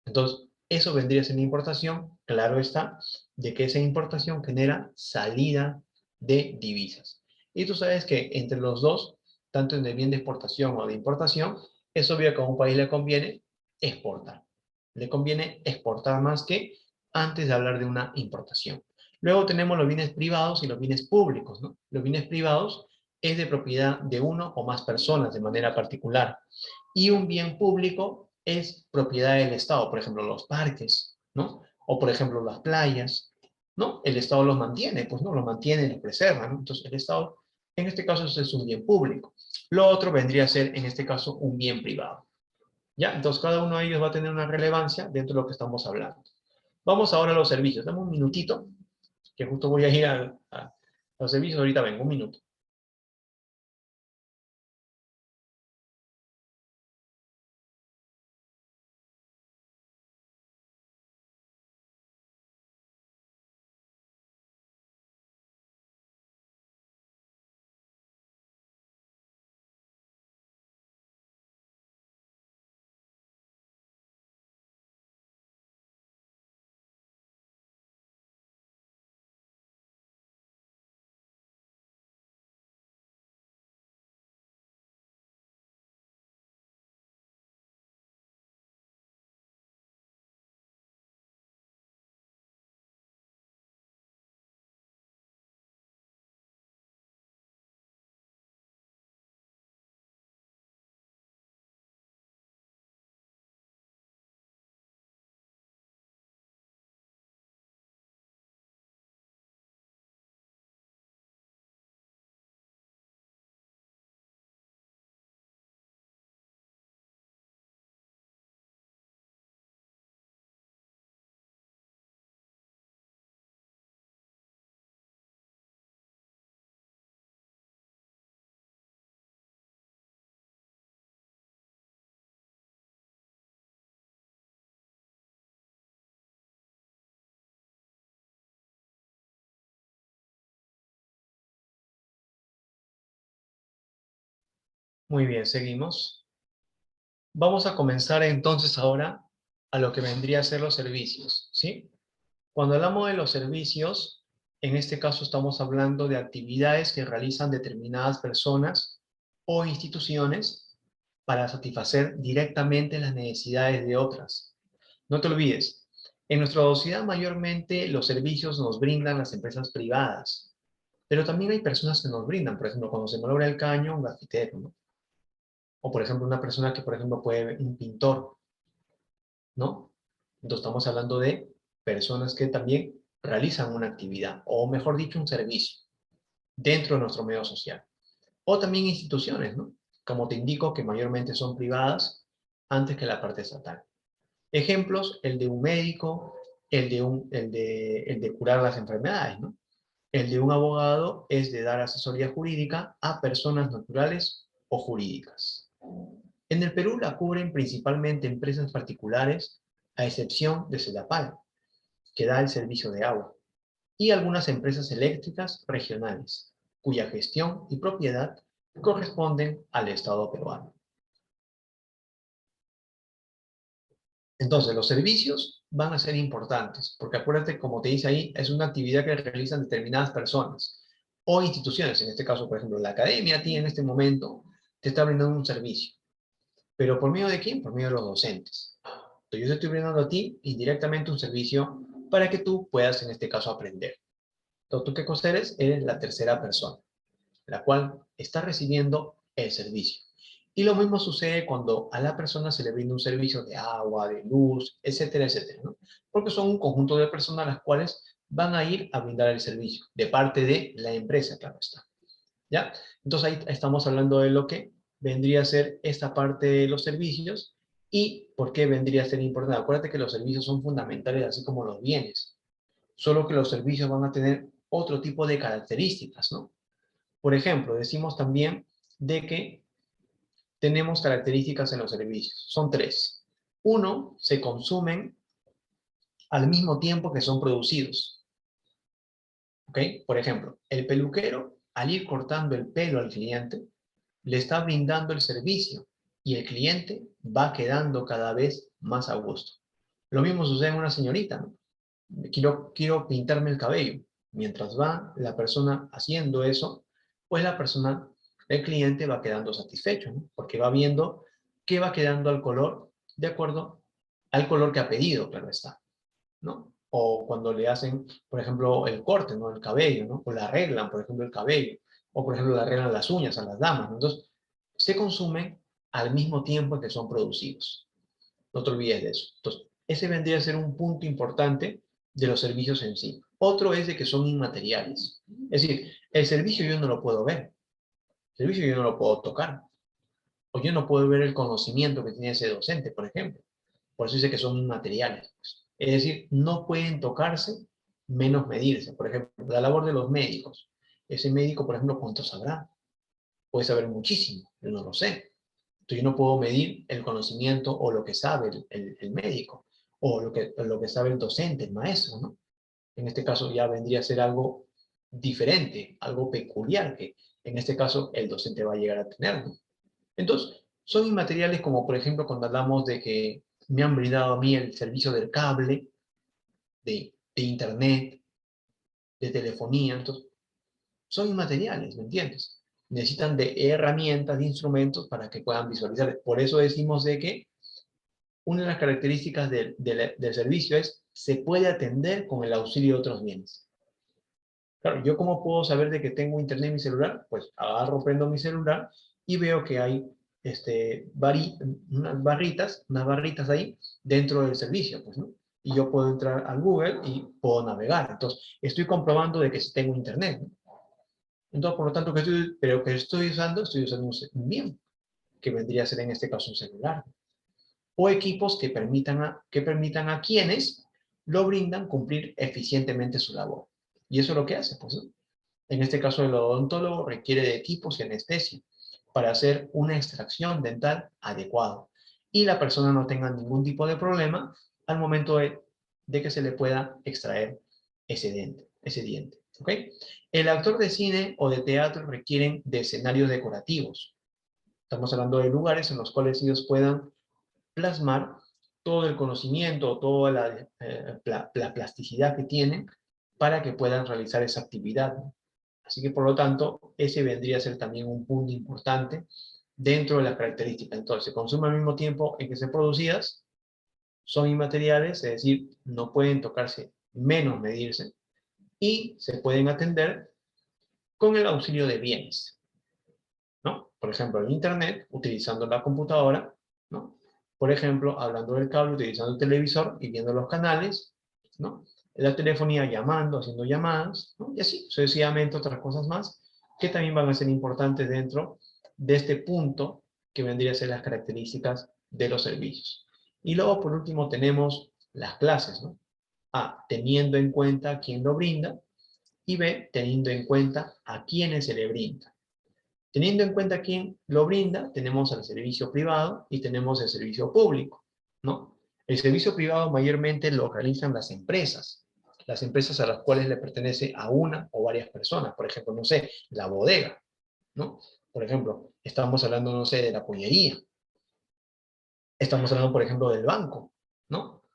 Entonces, eso vendría a ser una importación, claro está, de que esa importación genera salida de divisas. Y tú sabes que entre los dos, tanto en el bien de exportación o de importación, es obvio que a un país le conviene exportar. Le conviene exportar más que antes de hablar de una importación. Luego tenemos los bienes privados y los bienes públicos, ¿no? Los bienes privados es de propiedad de uno o más personas de manera particular. Y un bien público es propiedad del Estado, por ejemplo, los parques, ¿no? O, por ejemplo, las playas, ¿no? El Estado los mantiene, pues, ¿no? Los mantiene, los preserva, ¿no? Entonces, el Estado, en este caso, es un bien público. Lo otro vendría a ser, en este caso, un bien privado, ¿ya? Entonces, cada uno de ellos va a tener una relevancia dentro de lo que estamos hablando. Vamos ahora a los servicios. Dame un minutito, que justo voy a ir a los servicios. Ahorita vengo, un minuto. Muy bien, seguimos. Vamos a comenzar entonces ahora a lo que vendría a ser los servicios, ¿sí? Cuando hablamos de los servicios, en este caso estamos hablando de actividades que realizan determinadas personas o instituciones para satisfacer directamente las necesidades de otras. No te olvides, en nuestra sociedad mayormente los servicios nos brindan las empresas privadas, pero también hay personas que nos brindan, por ejemplo, cuando se malogra el caño, un grafitero, ¿no? O por ejemplo, una persona que, por ejemplo, puede, un pintor, ¿no? Entonces estamos hablando de personas que también realizan una actividad, o mejor dicho, un servicio, dentro de nuestro medio social. O también instituciones, ¿no? Como te indico, que mayormente son privadas antes que la parte estatal. Ejemplos, el de un médico, el de curar las enfermedades, ¿no? El de un abogado es de dar asesoría jurídica a personas naturales o jurídicas. En el Perú la cubren principalmente empresas particulares, a excepción de Sedapal, que da el servicio de agua. y algunas empresas eléctricas regionales, cuya gestión y propiedad corresponden al Estado peruano. Entonces, los servicios van a ser importantes, porque acuérdate, como te dice ahí, es una actividad que realizan determinadas personas o instituciones. En este caso, por ejemplo, la academia a ti en este momento te está brindando un servicio. ¿Pero por medio de quién? Por medio de los docentes. Entonces, yo te estoy brindando a ti indirectamente un servicio para que tú puedas, en este caso, aprender. Entonces, ¿tú qué cosa eres? Eres la tercera persona, la cual está recibiendo el servicio. Y lo mismo sucede cuando a la persona se le brinda un servicio de agua, de luz, etcétera, etcétera, ¿no? Porque son un conjunto de personas las cuales van a ir a brindar el servicio, de parte de la empresa, claro está. ¿Ya? Entonces ahí estamos hablando de lo que vendría a ser esta parte de los servicios y por qué vendría a ser importante. Acuérdate que los servicios son fundamentales, así como los bienes, solo que los servicios van a tener otro tipo de características, ¿no? Por ejemplo, decimos también de que tenemos características en los servicios. Son tres. Uno, se consumen al mismo tiempo que son producidos. ¿Ok? Por ejemplo, el peluquero, al ir cortando el pelo al cliente, le está brindando el servicio y el cliente va quedando cada vez más a gusto. Lo mismo sucede en una señorita, ¿no? Quiero pintarme el cabello. Mientras va la persona haciendo eso, pues la persona, el cliente va quedando satisfecho, ¿no? Porque va viendo que va quedando al color de acuerdo al color que ha pedido, claro está, ¿no? O cuando le hacen, por ejemplo, el corte, ¿no? El cabello, ¿no? O le arreglan, por ejemplo, el cabello. O, por ejemplo, le arreglan las uñas a las damas, ¿no? Entonces, se consumen al mismo tiempo que son producidos. No te olvides de eso. Entonces, ese vendría a ser un punto importante de los servicios en sí. Otro es de que son inmateriales. Es decir, el servicio yo no lo puedo ver. El servicio yo no lo puedo tocar. O yo no puedo ver el conocimiento que tiene ese docente, por ejemplo. Por eso dice que son inmateriales. Es decir, no pueden tocarse menos medirse. Por ejemplo, la labor de los médicos. Ese médico, por ejemplo, ¿cuánto sabrá? Puede saber muchísimo, yo no lo sé. Entonces yo no puedo medir el conocimiento o lo que sabe el médico, o lo que sabe el docente, el maestro, ¿no? En este caso ya vendría a ser algo diferente, algo peculiar que en este caso el docente va a llegar a tener, ¿no? Entonces, son inmateriales como por ejemplo cuando hablamos de que me han brindado a mí el servicio del cable, de internet, de telefonía, entonces son inmateriales, ¿me entiendes? Necesitan de herramientas, de instrumentos para que puedan visualizar. Por eso decimos de que una de las características del servicio es se puede atender con el auxilio de otros bienes. Claro, ¿yo cómo puedo saber de que tengo internet en mi celular? Pues agarro, prendo mi celular y veo que hay unas barritas ahí dentro del servicio, pues, ¿no? Y yo puedo entrar al Google y puedo navegar. Entonces, estoy comprobando de que sí tengo internet, ¿no? Entonces, por lo tanto, que estoy usando un bien, que vendría a ser en este caso un celular. O equipos que permitan a quienes lo brindan cumplir eficientemente su labor. Y eso es lo que hace, pues, ¿no? En este caso, el odontólogo requiere de equipos y anestesia para hacer una extracción dental adecuada y la persona no tenga ningún tipo de problema al momento de que se le pueda extraer ese diente. ¿Ok? El actor de cine o de teatro requieren de escenarios decorativos. Estamos hablando de lugares en los cuales ellos puedan plasmar todo el conocimiento, toda la plasticidad que tienen para que puedan realizar esa actividad. Así que, por lo tanto, ese vendría a ser también un punto importante dentro de las características. Entonces, se consume al mismo tiempo en que se producidas, son inmateriales, es decir, no pueden tocarse menos medirse, y se pueden atender con el auxilio de bienes, ¿no? Por ejemplo, el Internet, utilizando la computadora, ¿no? Por ejemplo, hablando del cable, utilizando el televisor y viendo los canales, ¿no? La telefonía llamando, haciendo llamadas, ¿no? Y así sucesivamente otras cosas más que también van a ser importantes dentro de este punto que vendría a ser las características de los servicios. Y luego, por último, tenemos las clases, ¿no? A, teniendo en cuenta a quién lo brinda, y B, teniendo en cuenta a quiénes se le brinda. Teniendo en cuenta quién lo brinda, tenemos el servicio privado y tenemos el servicio público, ¿no? El servicio privado mayormente lo realizan las empresas las empresas a las cuales le pertenece a una o varias personas. Por ejemplo, no sé, la bodega, ¿no? Por ejemplo, estamos hablando, no sé, de la pollería. Estamos hablando, por ejemplo, del banco, ¿no?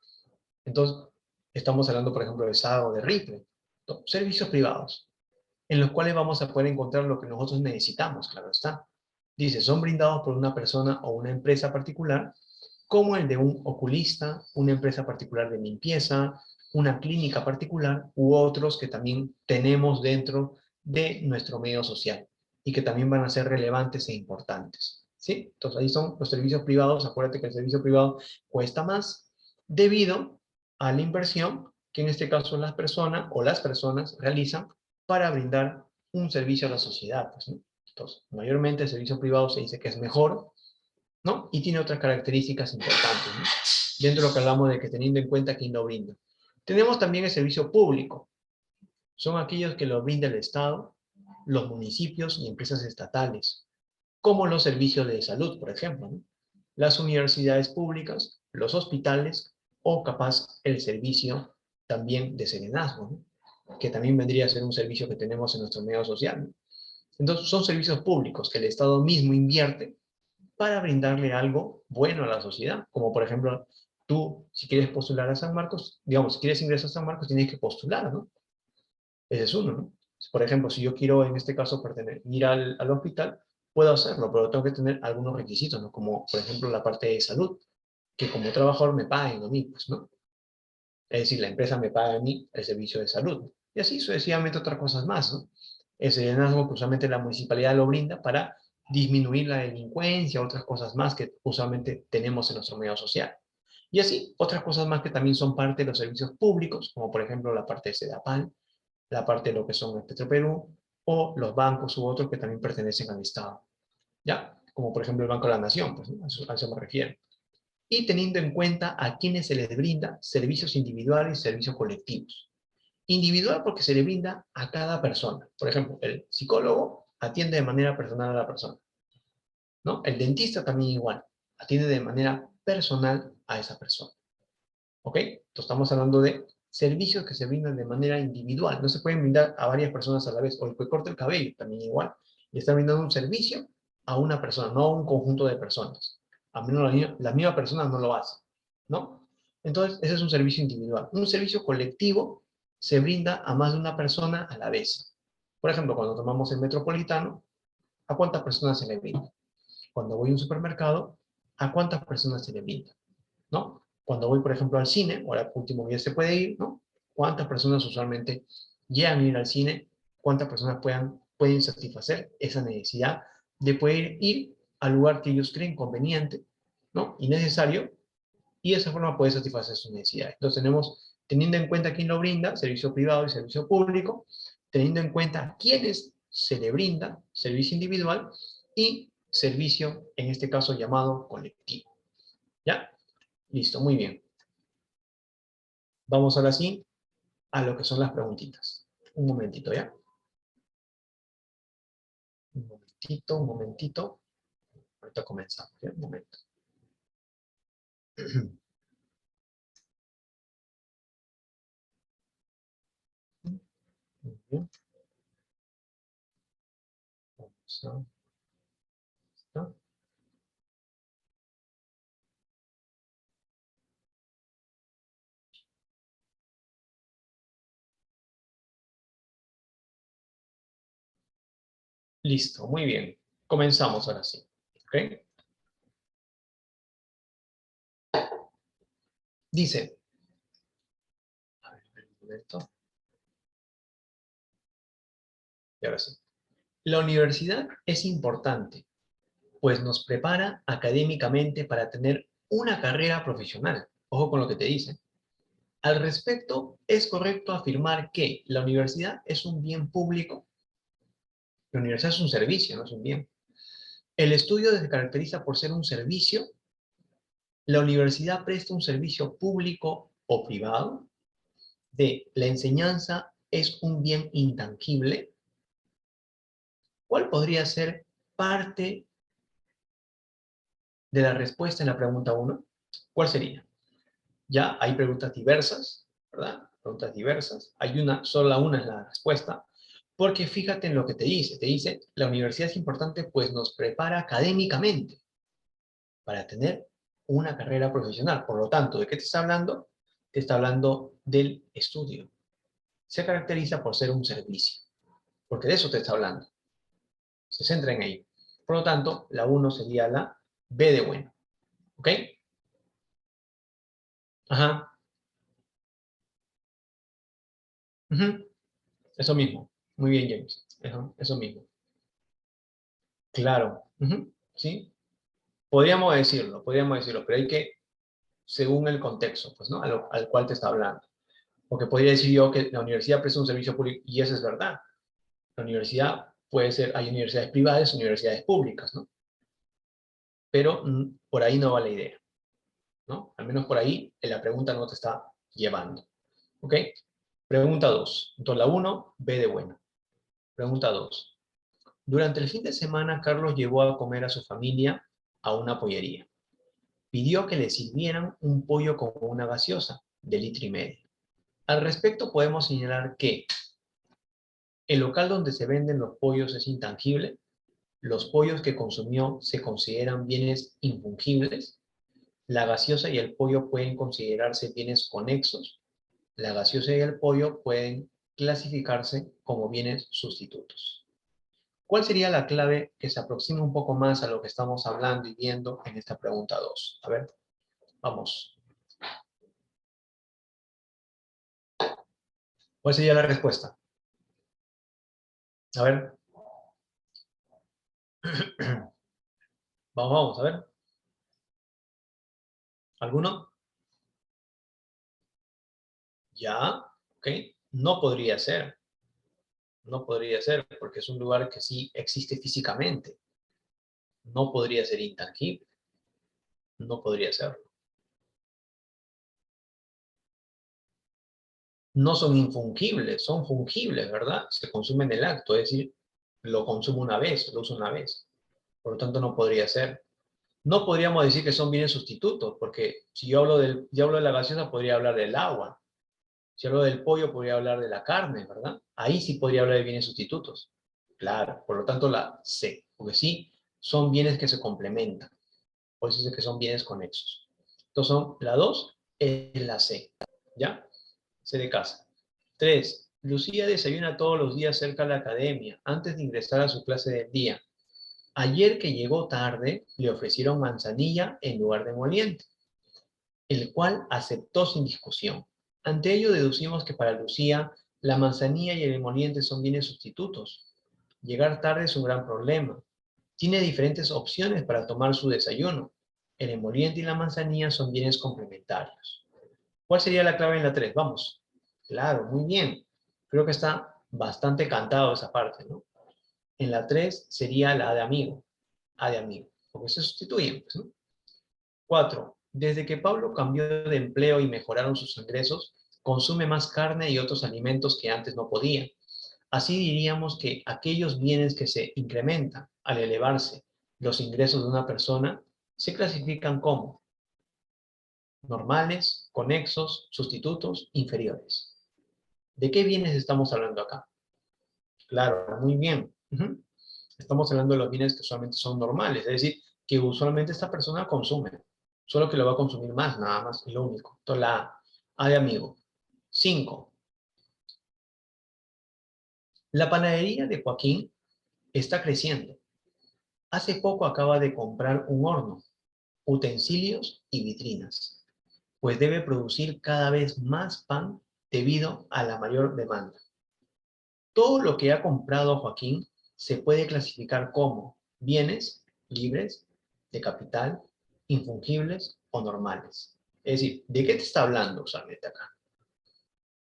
Entonces, estamos hablando, por ejemplo, de SAO, de Ripple. Servicios privados, en los cuales vamos a poder encontrar lo que nosotros necesitamos, claro está. Dice, son brindados por una persona o una empresa particular, como el de un oculista, una empresa particular de limpieza, una clínica particular, u otros que también tenemos dentro de nuestro medio social y que también van a ser relevantes e importantes. ¿Sí? Entonces ahí son los servicios privados. Acuérdate que el servicio privado cuesta más debido a la inversión que en este caso las personas realizan para brindar un servicio a la sociedad. Pues, ¿no? Entonces, mayormente el servicio privado se dice que es mejor, ¿no? Y tiene otras características importantes, ¿no? Dentro de lo que hablamos de que teniendo en cuenta quién lo brinda. Tenemos también el servicio público. Son aquellos que lo brinda el Estado, los municipios y empresas estatales, como los servicios de salud, por ejemplo, ¿no? Las universidades públicas, los hospitales o capaz el servicio también de serenazgo, ¿no? Que también vendría a ser un servicio que tenemos en nuestro medio social, ¿no? Entonces son servicios públicos que el Estado mismo invierte para brindarle algo bueno a la sociedad, como por ejemplo, tú, si quieres postular a San Marcos, digamos, si quieres ingresar a San Marcos, tienes que postular, ¿no? Ese es uno, ¿no? Por ejemplo, si yo quiero, en este caso, ir al hospital, puedo hacerlo, pero tengo que tener algunos requisitos, ¿no? Como, por ejemplo, la parte de salud, que como trabajador me paguen a mí, pues, ¿no? Es decir, la empresa me paga a mí el servicio de salud. Y así sucesivamente otras cosas más, ¿no? El serenazgo que usualmente la municipalidad lo brinda para disminuir la delincuencia, otras cosas más que usualmente tenemos en nuestro medio social. Y así, otras cosas más que también son parte de los servicios públicos, como por ejemplo la parte de Sedapal, la parte de lo que son el Petroperú, o los bancos u otros que también pertenecen al Estado. ¿Ya? Como por ejemplo el Banco de la Nación, pues, ¿no? A eso me refiero. Y teniendo en cuenta a quienes se les brinda servicios individuales y servicios colectivos. Individual porque se le brinda a cada persona. Por ejemplo, el psicólogo atiende de manera personal a la persona, ¿no? El dentista también igual, atiende de manera personal a esa persona. ¿Ok? Entonces estamos hablando de servicios que se brindan de manera individual. No se pueden brindar a varias personas a la vez. O el que corta el cabello, también igual. Y está brindando un servicio a una persona, no a un conjunto de personas. A menos la misma persona no lo hace, ¿no? Entonces, ese es un servicio individual. Un servicio colectivo se brinda a más de una persona a la vez. Por ejemplo, cuando tomamos el metropolitano, ¿a cuántas personas se le brinda? Cuando voy a un supermercado, ¿a cuántas personas se le brinda? ¿No? Cuando voy, por ejemplo, al cine, ahora último día se puede ir, ¿no? ¿Cuántas personas usualmente llegan a ir al cine? ¿Cuántas personas pueden satisfacer esa necesidad de poder ir al lugar que ellos creen conveniente, ¿no? Y necesario, y de esa forma puede satisfacer sus necesidades. Entonces teniendo en cuenta quién lo brinda, servicio privado y servicio público, teniendo en cuenta a quiénes se le brinda servicio individual y servicio, en este caso llamado colectivo. ¿Ya? Listo, muy bien. Vamos ahora sí a lo que son las preguntitas. Un momentito, ¿ya? Un momentito, un momentito. Ahorita comenzamos, ¿ya? Un momento. Muy bien. Vamos a... ¿está? Listo, muy bien. Comenzamos ahora sí. ¿Ok? Dice, a ver, un momento. Y ahora sí. La universidad es importante, pues nos prepara académicamente para tener una carrera profesional. Ojo con lo que te dicen. Al respecto, es correcto afirmar que la universidad es un bien público. La universidad es un servicio, no es un bien. El estudio se caracteriza por ser un servicio. La universidad presta un servicio público o privado. D. La enseñanza es un bien intangible. ¿Cuál podría ser parte de la respuesta en la pregunta 1? ¿Cuál sería? Ya hay preguntas diversas, ¿verdad? preguntas diversas. Hay una, solo una es la respuesta. Porque fíjate en lo que te dice. Te dice, la universidad es importante pues nos prepara académicamente para tener una carrera profesional. Por lo tanto, ¿de qué te está hablando? Te está hablando del estudio. Se caracteriza por ser un servicio. Porque de eso te está hablando. Se centra en ello. Por lo tanto, la 1 sería la B de bueno. ¿Ok? Ajá. Ujú. Eso mismo. Muy bien, James. Eso mismo. Claro. Ujú. ¿Sí? Podríamos decirlo, pero hay que, según el contexto, pues, ¿no? Al cual te está hablando. Porque podría decir yo que la universidad presta un servicio público, y eso es verdad. La universidad puede ser, hay universidades privadas, universidades públicas, ¿no? Pero por ahí no va la idea, ¿no? Al menos por ahí la pregunta no te está llevando. ¿Ok? Pregunta 2. Entonces la 1, B de bueno. Pregunta 2. Durante el fin de semana, Carlos llevó a comer a su familia a una pollería. Pidió que le sirvieran un pollo con una gaseosa de litro y medio. Al respecto, podemos señalar que el local donde se venden los pollos es intangible, los pollos que consumió se consideran bienes infungibles, la gaseosa y el pollo pueden considerarse bienes conexos, la gaseosa y el pollo pueden clasificarse como bienes sustitutos. ¿Cuál sería la clave que se aproxima un poco más a lo que estamos hablando y viendo en esta pregunta 2? A ver, vamos. ¿Cuál sería la respuesta? A ver. Vamos, a ver. ¿Alguno? Ya, ok. No podría ser. No podría ser, porque es un lugar que sí existe físicamente. No podría ser intangible. No podría serlo. No son infungibles, son fungibles, ¿verdad? Se consumen en el acto, es decir, lo consumo una vez, lo uso una vez. Por lo tanto, no podría ser. No podríamos decir que son bienes sustitutos, porque si yo hablo de la gaseosa, podría hablar del agua. Si hablo del pollo, podría hablar de la carne, ¿verdad? Ahí sí podría hablar de bienes sustitutos. Claro, por lo tanto la C, porque sí, son bienes que se complementan. Por eso dice que son bienes conexos. Entonces, la 2 es la C, ¿ya? C de casa. 3. Lucía desayuna todos los días cerca de la academia, antes de ingresar a su clase del día. Ayer que llegó tarde, le ofrecieron manzanilla en lugar de moliente, el cual aceptó sin discusión. Ante ello deducimos que para Lucía, la manzanilla y el emoliente son bienes sustitutos. Llegar tarde es un gran problema. Tiene diferentes opciones para tomar su desayuno. El emoliente y la manzanilla son bienes complementarios. ¿Cuál sería la clave en la 3? Vamos. Claro, muy bien. Creo que está bastante cantado esa parte, ¿no? En la 3 sería la de amigo. A de amigo. Porque se sustituyen, pues, ¿no? 4. Desde que Pablo cambió de empleo y mejoraron sus ingresos, consume más carne y otros alimentos que antes no podía. Así diríamos que aquellos bienes que se incrementan al elevarse los ingresos de una persona se clasifican como normales, conexos, sustitutos, inferiores. ¿De qué bienes estamos hablando acá? Claro, muy bien. Estamos hablando de los bienes que solamente son normales, es decir, que usualmente esta persona consume, solo que lo va a consumir más, nada más, es lo único. Entonces la A de amigo. 5. La panadería de Joaquín está creciendo. Hace poco acaba de comprar un horno, utensilios y vitrinas, pues debe producir cada vez más pan debido a la mayor demanda. Todo lo que ha comprado Joaquín se puede clasificar como bienes libres de capital, infungibles o normales. Es decir, ¿de qué te está hablando usualmente acá?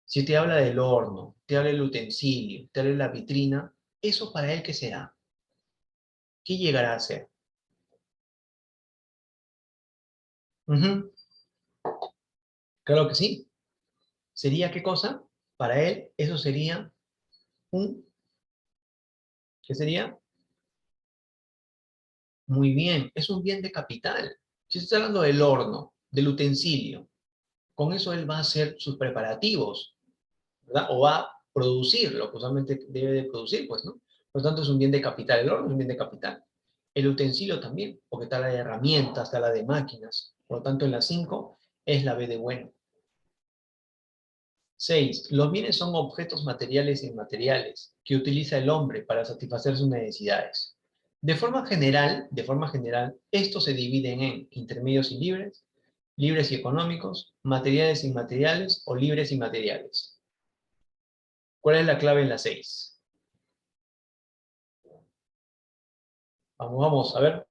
Si te habla del horno, te habla del utensilio, te habla de la vitrina, ¿eso para él qué será? ¿Qué llegará a ser? Ujú, claro que sí. ¿Sería qué cosa? Para él eso sería un, ¿qué sería? Muy bien, es un bien de capital. Si está hablando del horno, del utensilio, con eso él va a hacer sus preparativos. ¿verdad? O va a producir lo que usualmente debe de producir, pues, ¿no? Por lo tanto, es un bien de capital. El horno es un bien de capital. El utensilio también, porque está la de herramientas, está la de máquinas. Por lo tanto, en la 5 es la B de bueno. 6. Los bienes son objetos materiales e inmateriales que utiliza el hombre para satisfacer sus necesidades. De forma general, estos se dividen en intermedios y libres, libres y económicos, materiales e inmateriales o libres y materiales. ¿Cuál es la clave en la 6? Vamos, vamos, a ver.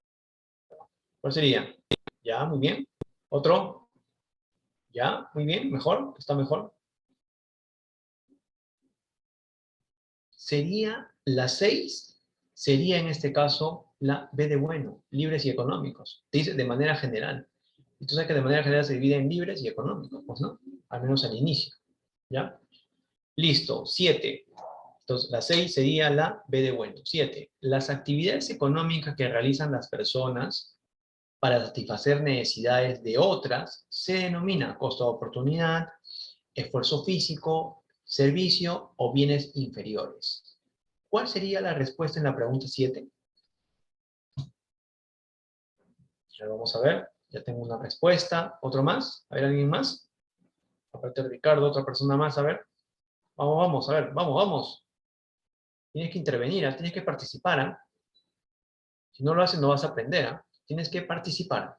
¿Cuál sería? Ya, muy bien. ¿Otro? Ya, muy bien, mejor, está mejor. Sería la 6, sería en este caso la B de bueno, libres y económicos. Dice de manera general. Y tú sabes que de manera general se divide en libres y económicos, pues no, al menos al inicio. ¿Ya? Listo, 7. Entonces, la 6 sería la B de bueno. 7. Las actividades económicas que realizan las personas para satisfacer necesidades de otras se denomina costo de oportunidad, esfuerzo físico, servicio o bienes inferiores. ¿Cuál sería la respuesta en la pregunta 7? Ya vamos a ver. Ya tengo una respuesta. ¿Otro más? A ver, ¿alguien más? Aparte de Ricardo, otra persona más. A ver. Vamos, vamos, a ver. Vamos, vamos. Tienes que intervenir, tienes que participar. Si no lo haces, no vas a aprender. Tienes que participar.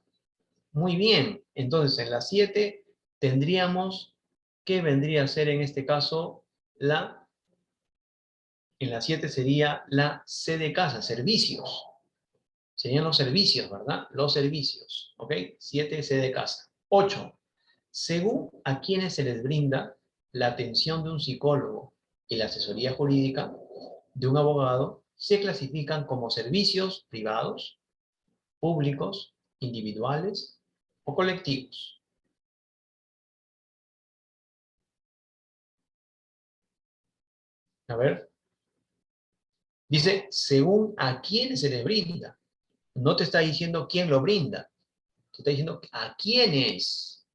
Muy bien. Entonces, en la 7 tendríamos que vendría a ser en este caso en la 7 sería la C de casa, servicios. Serían los servicios, ¿verdad? Los servicios, ¿ok? 7 C de casa. 8. Según a quienes se les brinda la atención de un psicólogo y la asesoría jurídica de un abogado, se clasifican como servicios privados, públicos, individuales o colectivos. A ver, dice, según a quienes se les brinda. No te está diciendo quién lo brinda, te está diciendo a quiénes.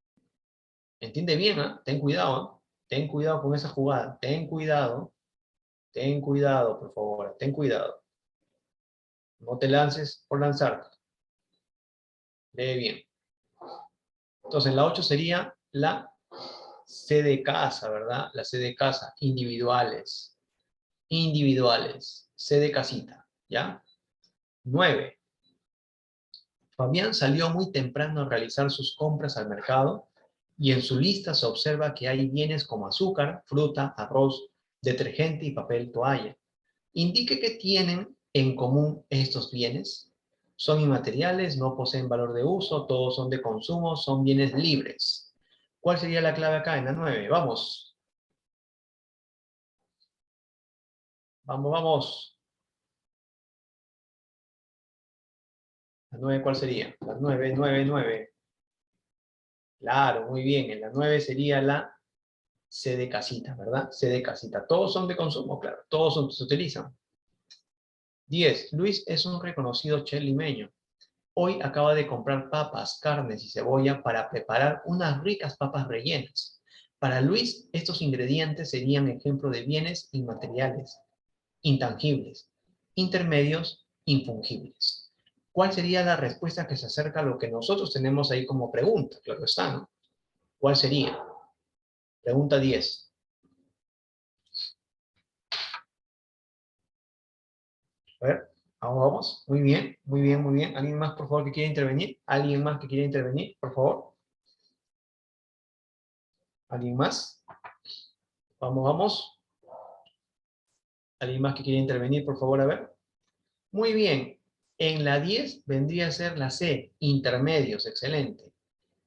Entiende bien, ¿eh? Ten cuidado, ¿eh? Ten cuidado con esa jugada, ten cuidado, por favor, ten cuidado. No te lances por lanzarte. Lee bien. Entonces, la 8 sería la C de casa, ¿verdad? La C de casa, individuales. Individuales, C de casita, ¿ya? 9. Fabián salió muy temprano a realizar sus compras al mercado y en su lista se observa que hay bienes como azúcar, fruta, arroz, detergente y papel toalla. Indique qué tienen en común estos bienes. Son inmateriales, no poseen valor de uso, todos son de consumo, son bienes libres. ¿Cuál sería la clave acá en la 9? Vamos. Vamos, vamos. ¿La 9 cuál sería? La 9, 9, 9. Claro, muy bien. En la 9 sería la C de casita, ¿verdad? C de casita. Todos son de consumo, claro. Todos se utilizan. 10. Luis es un reconocido chef limeño. Hoy acaba de comprar papas, carnes y cebolla para preparar unas ricas papas rellenas. Para Luis, estos ingredientes serían ejemplo de bienes inmateriales, intangibles, intermedios, infungibles. ¿Cuál sería la respuesta que se acerca a lo que nosotros tenemos ahí como pregunta? Claro está, ¿no? ¿Cuál sería? Pregunta 10. A ver, vamos, vamos. Muy bien, muy bien, muy bien. ¿Alguien más, por favor, que quiera intervenir? ¿Alguien más que quiera intervenir, por favor? ¿Alguien más? Vamos, vamos. ¿Alguien más que quiera intervenir, por favor? A ver. Muy bien. En la 10 vendría a ser la C, intermedios. Excelente.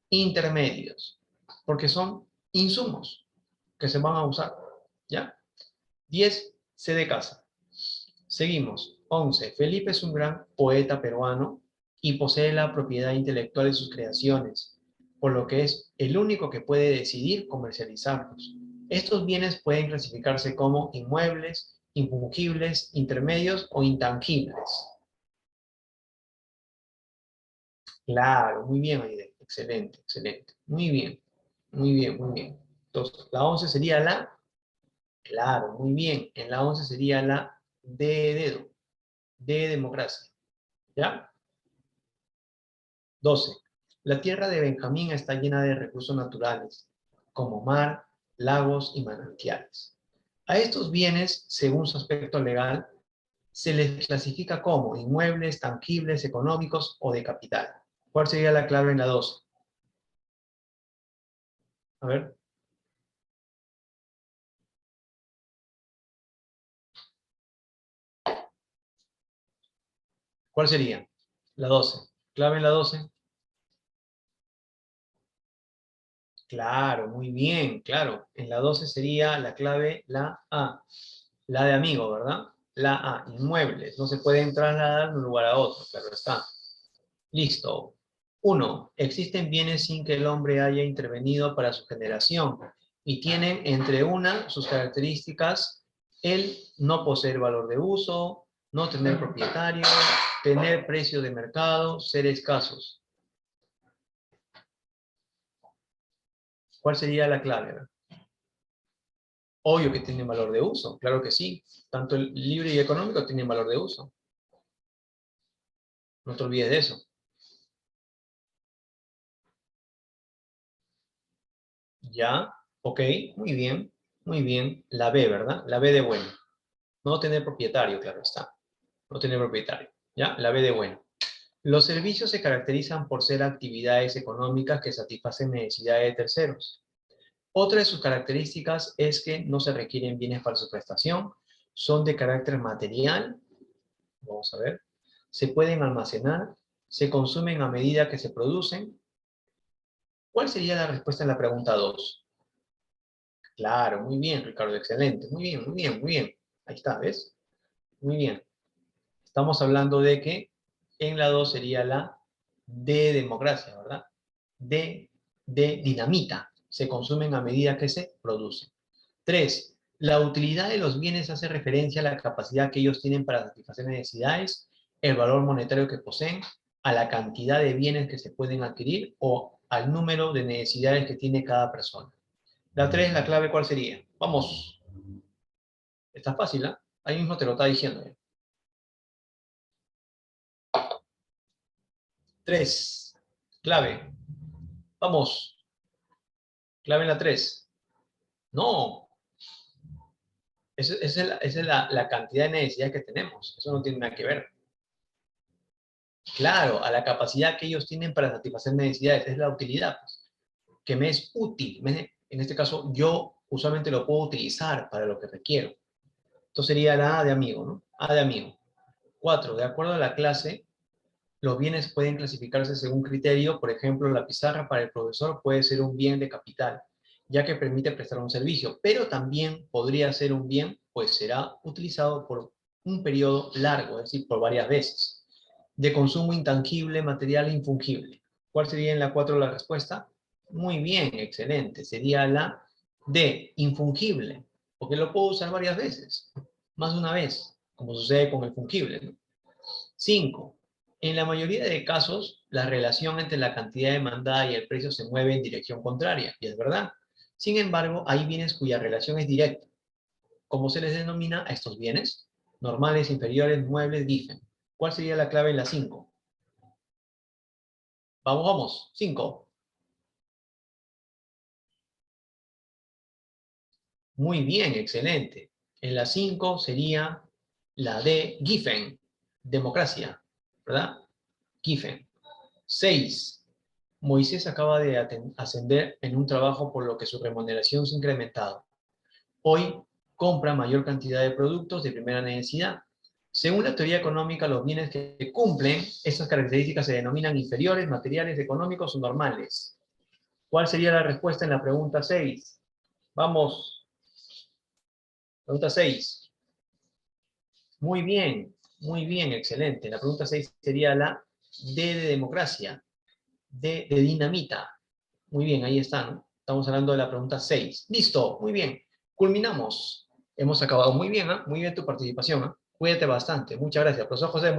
Intermedios. Porque son insumos que se van a usar. ¿Ya? 10, C de casa. Seguimos. 11. Felipe es un gran poeta peruano y posee la propiedad intelectual de sus creaciones, por lo que es el único que puede decidir comercializarlos. Estos bienes pueden clasificarse como inmuebles, infungibles, intermedios o intangibles. Claro, muy bien, Aide. Excelente, excelente. Muy bien, muy bien, muy bien. Entonces, la 11 sería la Claro, muy bien. En la 11 sería la D de dedo, D de democracia. ¿Ya? 12. La tierra de Benjamín está llena de recursos naturales, como mar, lagos y manantiales. A estos bienes, según su aspecto legal, se les clasifica como inmuebles, tangibles, económicos o de capital. ¿Cuál sería la clave en la 12? A ver. ¿Cuál sería? La 12. ¿Clave en la 12? Claro, muy bien, claro. En la 12 sería la clave la A. La de amigo, ¿verdad? La A, inmuebles. No se pueden trasladar de un lugar a otro, pero está. Listo. 1. Existen bienes sin que el hombre haya intervenido para su generación y tienen entre una sus características el no poseer valor de uso, no tener propietario, tener precio de mercado, ser escasos. ¿Cuál sería la clave? Obvio que tienen valor de uso, claro que sí. Tanto el libre y económico tienen valor de uso. No te olvides de eso. Ya, ok, muy bien, muy bien. La B, ¿verdad? La B de bueno. No tener propietario, claro está. No tener propietario. ¿Ya? La B de bueno. Los servicios se caracterizan por ser actividades económicas que satisfacen necesidades de terceros. Otra de sus características es que no se requieren bienes para su prestación, son de carácter material, vamos a ver, se pueden almacenar, se consumen a medida que se producen. ¿Cuál sería la respuesta en la pregunta 2? Claro, muy bien, Ricardo, excelente. Muy bien, muy bien, muy bien. Ahí está, ¿ves? Muy bien. Estamos hablando de que en la 2 sería la de democracia, ¿verdad? De dinamita. Se consumen a medida que se producen. 3. La utilidad de los bienes hace referencia a la capacidad que ellos tienen para satisfacer necesidades, el valor monetario que poseen, a la cantidad de bienes que se pueden adquirir o al número de necesidades que tiene cada persona. La 3, la clave, ¿cuál sería? Vamos. Está fácil, ¿eh? Ahí mismo te lo está diciendo. 3. Clave. Vamos. Clave en la 3. No. Esa es la cantidad de necesidades que tenemos. Eso no tiene nada que ver. Claro, a la capacidad que ellos tienen para satisfacer necesidades. Es la utilidad, pues, que me es útil. En este caso, yo usualmente lo puedo utilizar para lo que requiero. Esto sería la A de amigo, ¿no? A de amigo. 4. De acuerdo a la clase, los bienes pueden clasificarse según criterio. Por ejemplo, la pizarra para el profesor puede ser un bien de capital, ya que permite prestar un servicio, pero también podría ser un bien, pues será utilizado por un periodo largo, es decir, por varias veces. De consumo intangible, material e infungible. ¿Cuál sería en la 4 la respuesta? Muy bien, excelente. Sería la D, infungible, porque lo puedo usar varias veces, más de una vez, como sucede con el fungible, ¿no? 5. En la mayoría de casos, la relación entre la cantidad demandada y el precio se mueve en dirección contraria, y es verdad. Sin embargo, hay bienes cuya relación es directa. ¿Cómo se les denomina a estos bienes? Normales, inferiores, muebles, Giffen. ¿Cuál sería la clave en la 5? Vamos, vamos. 5. Muy bien, excelente. En la 5 sería la de Giffen, democracia, ¿verdad? Giffen. 6. Moisés acaba de ascender en un trabajo por lo que su remuneración se ha incrementado. Hoy compra mayor cantidad de productos de primera necesidad. Según la teoría económica, los bienes que cumplen esas características se denominan inferiores, materiales, económicos o normales. ¿Cuál sería la respuesta en la pregunta 6? Vamos, pregunta 6. Muy bien, excelente. La pregunta 6 sería la D de democracia, D de dinamita. Muy bien, ahí está, ¿no? Estamos hablando de la pregunta 6. Listo, muy bien. Culminamos. Hemos acabado muy bien, ¿eh? Muy bien tu participación, ¿eh? Cuídate bastante. Muchas gracias. Profesor José, muchas